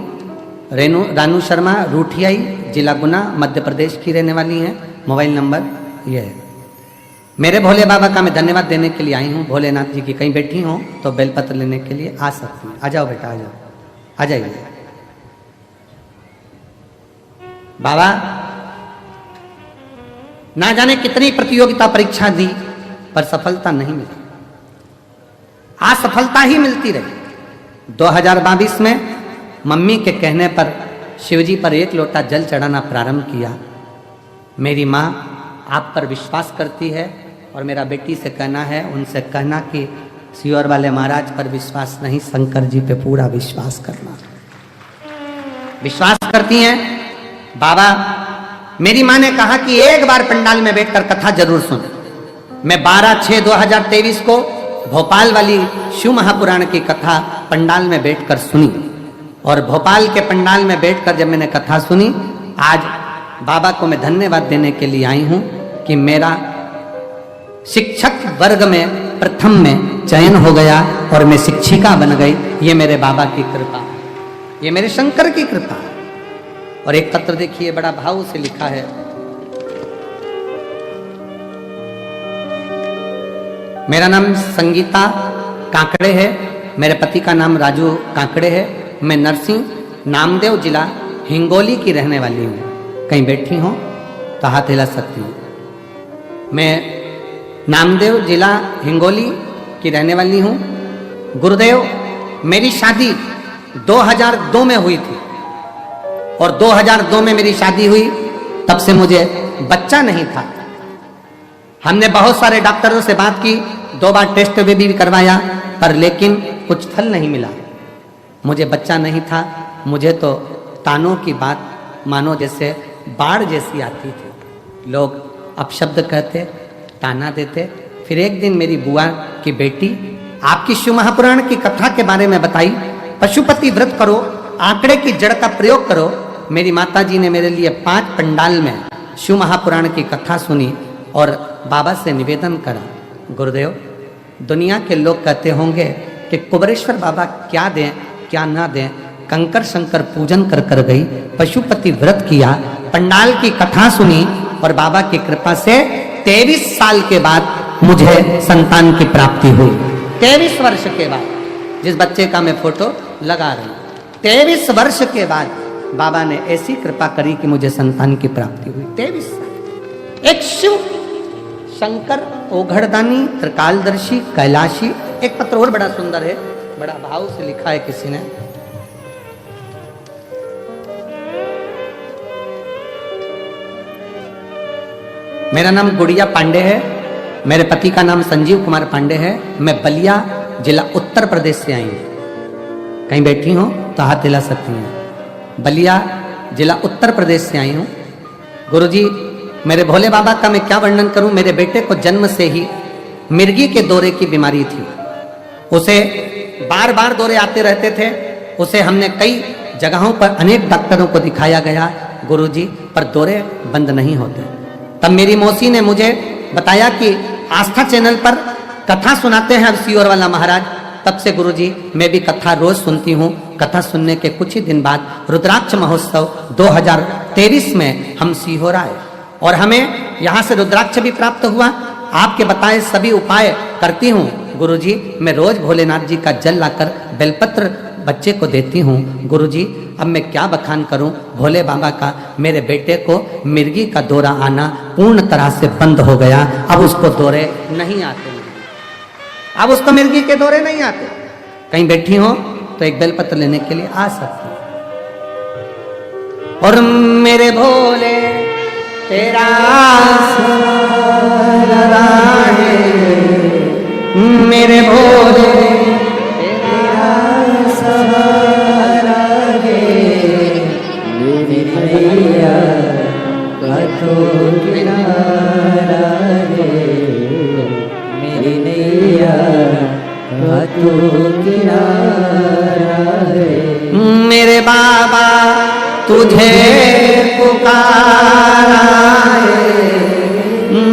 रानू शर्मा, रूठियाई जिला गुना मध्य प्रदेश की रहने वाली हैं। मोबाइल नंबर ये है। मेरे भोले बाबा का मैं धन्यवाद देने के लिए आई हूँ। भोलेनाथ जी की कहीं बैठी हूँ तो बेलपत्र लेने के लिए आ सकती हैं। आ जाओ बेटा, आ जाओ, आ जाइए। बाबा ना जाने कितनी प्रतियोगिता परीक्षा दी पर सफलता नहीं मिली, असफलता ही मिलती रही। 2022 में मम्मी के कहने पर शिवजी पर एक लोटा जल चढ़ाना प्रारंभ किया। मेरी माँ आप पर विश्वास करती है और मेरा बेटी से कहना है, उनसे कहना कि सियोर वाले महाराज पर विश्वास नहीं, शंकर जी पे पूरा विश्वास करना। विश्वास करती हैं बाबा। मेरी माँ ने कहा कि एक बार पंडाल में बैठकर कथा जरूर सुन। मैं 12/6/2023 को भोपाल वाली शिव महापुराण की कथा पंडाल में बैठकर सुनी, और भोपाल के पंडाल में बैठकर जब मैंने कथा सुनी, आज बाबा को मैं धन्यवाद देने के लिए आई हूं कि मेरा शिक्षक वर्ग में प्रथम में चयन हो गया और मैं शिक्षिका बन गई। ये मेरे बाबा की कृपा, ये मेरे शंकर की कृपा। और एक पत्र देखिए, बड़ा भाव से लिखा है। मेरा नाम संगीता काकड़े है, मेरे पति का नाम राजू काकड़े है। मैं नरसिंह नामदेव जिला हिंगोली की रहने वाली हूँ। कहीं बैठी हूँ तो हाथ हिला सकती हूँ। मैं नामदेव जिला हिंगोली की रहने वाली हूँ। गुरुदेव, मेरी शादी 2002 में हुई थी और 2002 में मेरी शादी हुई, तब से मुझे बच्चा नहीं था। हमने बहुत सारे डॉक्टरों से बात की, 2 बार टेस्ट भी करवाया, पर लेकिन कुछ फल नहीं मिला। मुझे बच्चा नहीं था। मुझे तो तानों की बात मानो जैसे बाढ़ जैसी आती थी। लोग अपशब्द कहते, ताना देते। फिर एक दिन मेरी बुआ की बेटी आपकी शिव महापुराण की कथा के बारे में बताई, पशुपति व्रत करो, आंकड़े की जड़ का प्रयोग करो। मेरी माताजी ने मेरे लिए 5 पंडाल में शिव महापुराण की कथा सुनी और बाबा से निवेदन करा, गुरुदेव, दुनिया के लोग कहते होंगे कि कुबरेश्वर बाबा क्या दें क्या ना दें, कंकर शंकर पूजन कर कर गई, पशुपति व्रत किया, पंडाल की कथा सुनी और बाबा की कृपा से 23 साल के बाद मुझे संतान की प्राप्ति हुई। 23 वर्ष के बाद, जिस बच्चे का मैं फोटो लगा रही हूं, 23 वर्ष के बाद बाबा ने ऐसी कृपा करी कि मुझे संतान की प्राप्ति हुई। 23 साल। एक शिव शंकर ओघड़दानी त्रिकालदर्शी कैलाशी। एक पत्र और बड़ा सुंदर है, बड़ा भाव से लिखा है किसी ने। मेरा नाम गुड़िया पांडे है, मेरे पति का नाम संजीव कुमार पांडे है। मैं बलिया जिला उत्तर प्रदेश से आई हूँ। कहीं बैठी हो तो हाथ हिला सकती हैं। बलिया जिला उत्तर प्रदेश से आई हूँ। गुरुजी, मेरे भोले बाबा का मैं क्या वर्णन करूं। मेरे बेटे को जन्म से ही मिर्गी के दौरे की बीमारी थी। उसे बार बार दौरे आते रहते थे। उसे हमने कई जगहों पर अनेक डॉक्टरों को दिखाया गया गुरुजी, पर दौरे बंद नहीं होते। तब मेरी मौसी ने मुझे बताया कि आस्था चैनल पर कथा सुनाते हैं अब सीहोर वाला महाराज। तब से गुरुजी मैं भी कथा रोज सुनती हूँ। कथा सुनने के कुछ ही दिन बाद रुद्राक्ष महोत्सव 2023 में हम सीहोर आए और हमें यहाँ से रुद्राक्ष भी प्राप्त हुआ। आपके बताए सभी उपाय करती हूँ गुरुजी। मैं रोज भोलेनाथ जी का जल लाकर बेलपत्र बच्चे को देती हूँ गुरुजी। अब मैं क्या बखान करूँ भोले बाबा का। मेरे बेटे को मिर्गी का दौरा आना पूर्ण तरह से बंद हो गया। अब उसको दौरे नहीं आते, अब उसको मिर्गी के दौरे नहीं आते। कहीं बैठी हो तो एक बेलपत्र लेने के लिए आ सकती। और मेरे भोले तेरा सहारा है, मेरे भोले तेरा सहारा है, मेरी मैया का तो किनारा है, मेरी नैया का तो किनारा है। मेरे बाबा तुझे पुकारा है,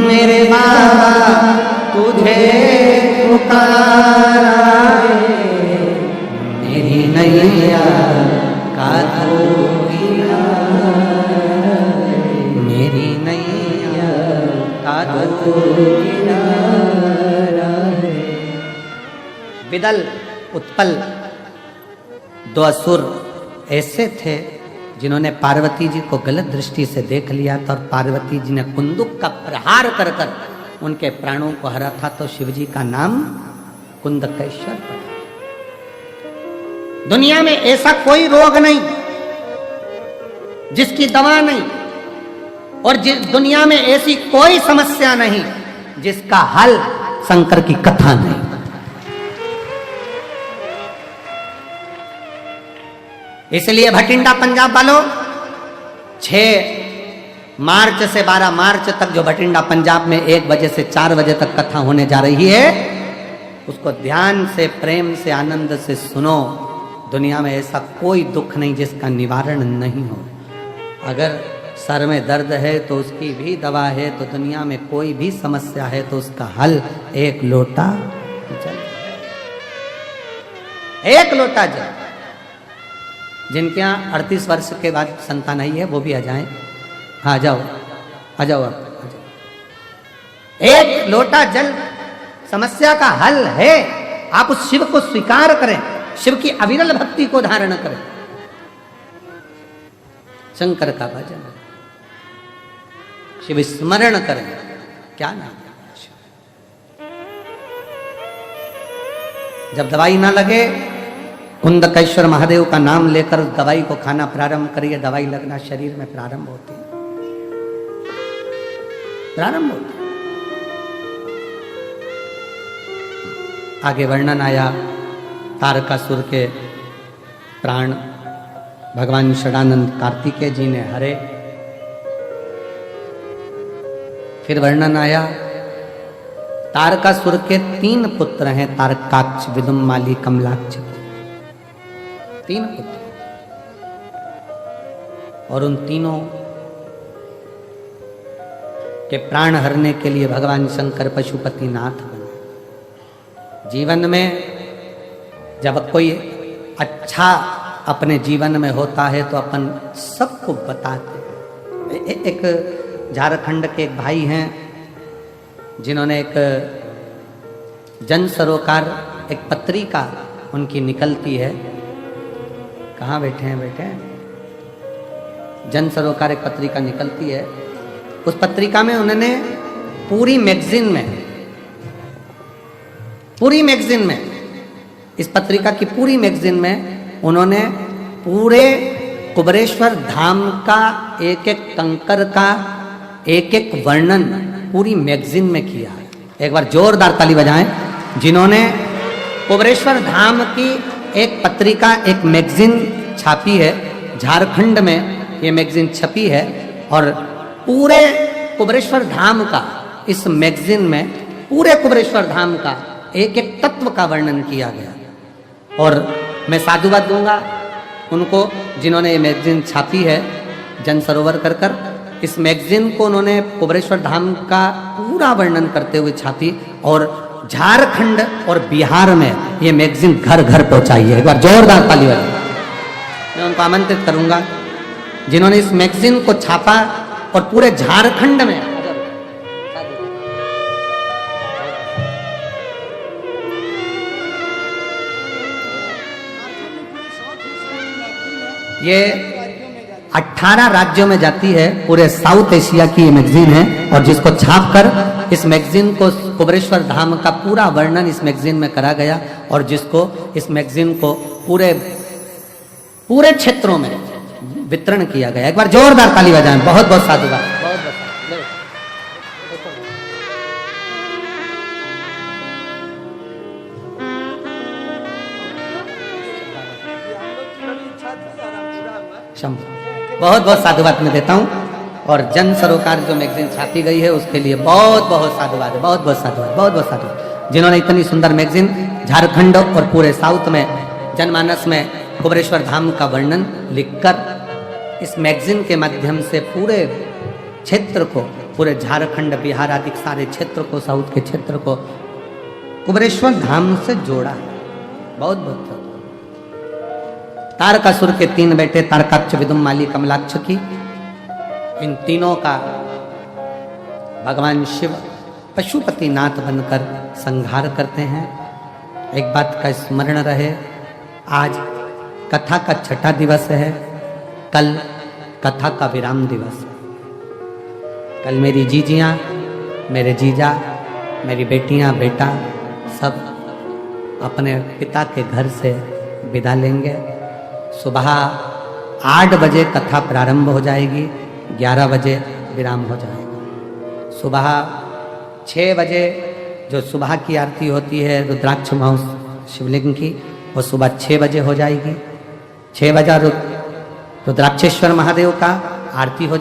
मेरे बाबा तुझे पुकारा है, मेरी नैया का तो किनारा है, मेरी नैया का तो किनारा है। विदल उत्पल दो असुर ऐसे थे जिन्होंने पार्वती जी को गलत दृष्टि से देख लिया था और पार्वती जी ने कुंदुक का प्रहार कर कर उनके प्राणों को हरा था। तो शिवजी का नाम कुंदकेश्वर पड़ा। दुनिया में ऐसा कोई रोग नहीं जिसकी दवा नहीं, और दुनिया में ऐसी कोई समस्या नहीं जिसका हल शंकर की कथा नहीं। इसलिए भटिंडा पंजाब वालों 6 मार्च से 12 मार्च तक जो भटिंडा पंजाब में 1 बजे से 4 बजे तक कथा होने जा रही है, उसको ध्यान से प्रेम से आनंद से सुनो। दुनिया में ऐसा कोई दुख नहीं जिसका निवारण नहीं हो। अगर सर में दर्द है तो उसकी भी दवा है, तो दुनिया में कोई भी समस्या है तो उसका हल एक लोटा जल, एक लोटा जल। जिनके यहाँ 38 वर्ष के बाद संतान आई है वो भी आ जाएं। हाँ आ जाओ, आ जाओ आप, आ जाओ। एक लोटा जल समस्या का हल है। आप उस शिव को स्वीकार करें, शिव की अविरल भक्ति को धारण करें, शंकर का भजन, शिव स्मरण करें। क्या नाम है? जब दवाई ना लगे, कुंदकेश्वर महादेव का नाम लेकर दवाई को खाना प्रारंभ करिए। दवाई लगना शरीर में प्रारंभ होती है, प्रारंभ होती है। आगे वर्णन आया तारकासुर के प्राण भगवान षडानंद कार्तिकेय जी ने हरे। फिर वर्णन आया तारकासुर के 3 पुत्र हैं, तारकाक्ष, विदुम्माली, कमलाक्ष। 3 पुत्र, और उन तीनों के प्राण हरने के लिए भगवान शंकर पशुपति नाथ बने। जीवन में जब कोई अच्छा अपने जीवन में होता है तो अपन सबको बताते हैं। एक झारखंड के एक भाई हैं, जिन्होंने एक जन सरोकार एक पत्रिका उनकी निकलती है, कहाँ बैठे हैं जन सरोकार एक पत्रिका निकलती है। उस पत्रिका में उन्होंने पूरी मैगजीन में इस पत्रिका की पूरी मैगजीन में उन्होंने पूरे कुबेरेश्वर धाम का एक एक कंकर का एक एक वर्णन पूरी मैगजीन में किया है। एक बार जोरदार ताली बजाएं जिन्होंने कुबेरेश्वर धाम की एक पत्रिका एक मैगजीन छापी है। झारखंड में ये मैगजीन छपी है और पूरे कुबेरेश्वर धाम का इस मैगजीन में पूरे कुबेरेश्वर धाम का एक एक तत्व का वर्णन किया गया। और मैं साधुवाद दूंगा उनको जिन्होंने ये मैगजीन छापी है जन सरोवर कर इस मैगजीन को उन्होंने कुबेरेश्वर धाम का पूरा वर्णन करते हुए छापी और झारखंड और बिहार में ये मैगजीन घर घर पहुंचाई है। एक बार जोरदार ताली बजाएं। मैं उनको आमंत्रित करूंगा जिन्होंने इस मैगजीन को छापा और पूरे झारखंड में ये 18 राज्यों में जाती है। पूरे साउथ एशिया की ये मैगजीन है और जिसको छापकर इस मैगजीन को कुबेरेश्वर धाम का पूरा वर्णन इस मैगजीन में करा गया और जिसको इस मैगजीन को पूरे क्षेत्रों में वितरण किया गया। एक बार जोरदार ताली बजाएं। बहुत बहुत साधुवाद। बहुत बहुत साधुवाद मैं देता हूं और जन सरोकार जो मैगजीन छापी गई है उसके लिए बहुत बहुत साधुवाद है। बहुत बहुत साधुवाद जिन्होंने इतनी सुंदर मैगजीन झारखंड और पूरे साउथ में जनमानस में कुबेरेश्वर धाम का वर्णन लिखकर इस मैगजीन के माध्यम से पूरे क्षेत्र को पूरे झारखंड बिहार आदि सारे क्षेत्र को साउथ के क्षेत्र को कुबेरेश्वर धाम से जोड़ा। बहुत बहुत तारकासुर के 3 बेटे तारकाक्ष विदुम माली कमलाक्ष की इन तीनों का भगवान शिव पशुपति नाथ बनकर संहार करते हैं। एक बात का स्मरण रहे, आज कथा का 6ठा दिवस है, कल कथा का विराम दिवस है। कल मेरी जीजियाँ मेरे जीजा मेरी बेटियाँ बेटा सब अपने पिता के घर से विदा लेंगे। सुबह 8 बजे कथा प्रारंभ हो जाएगी, 11 बजे विराम हो जाएगा। सुबह 6 बजे जो सुबह की आरती होती है रुद्राक्ष महोत्सव शिवलिंग की वो सुबह 6 बजे हो जाएगी। 6 बजे रुद्राक्षेश्वर महादेव का आरती हो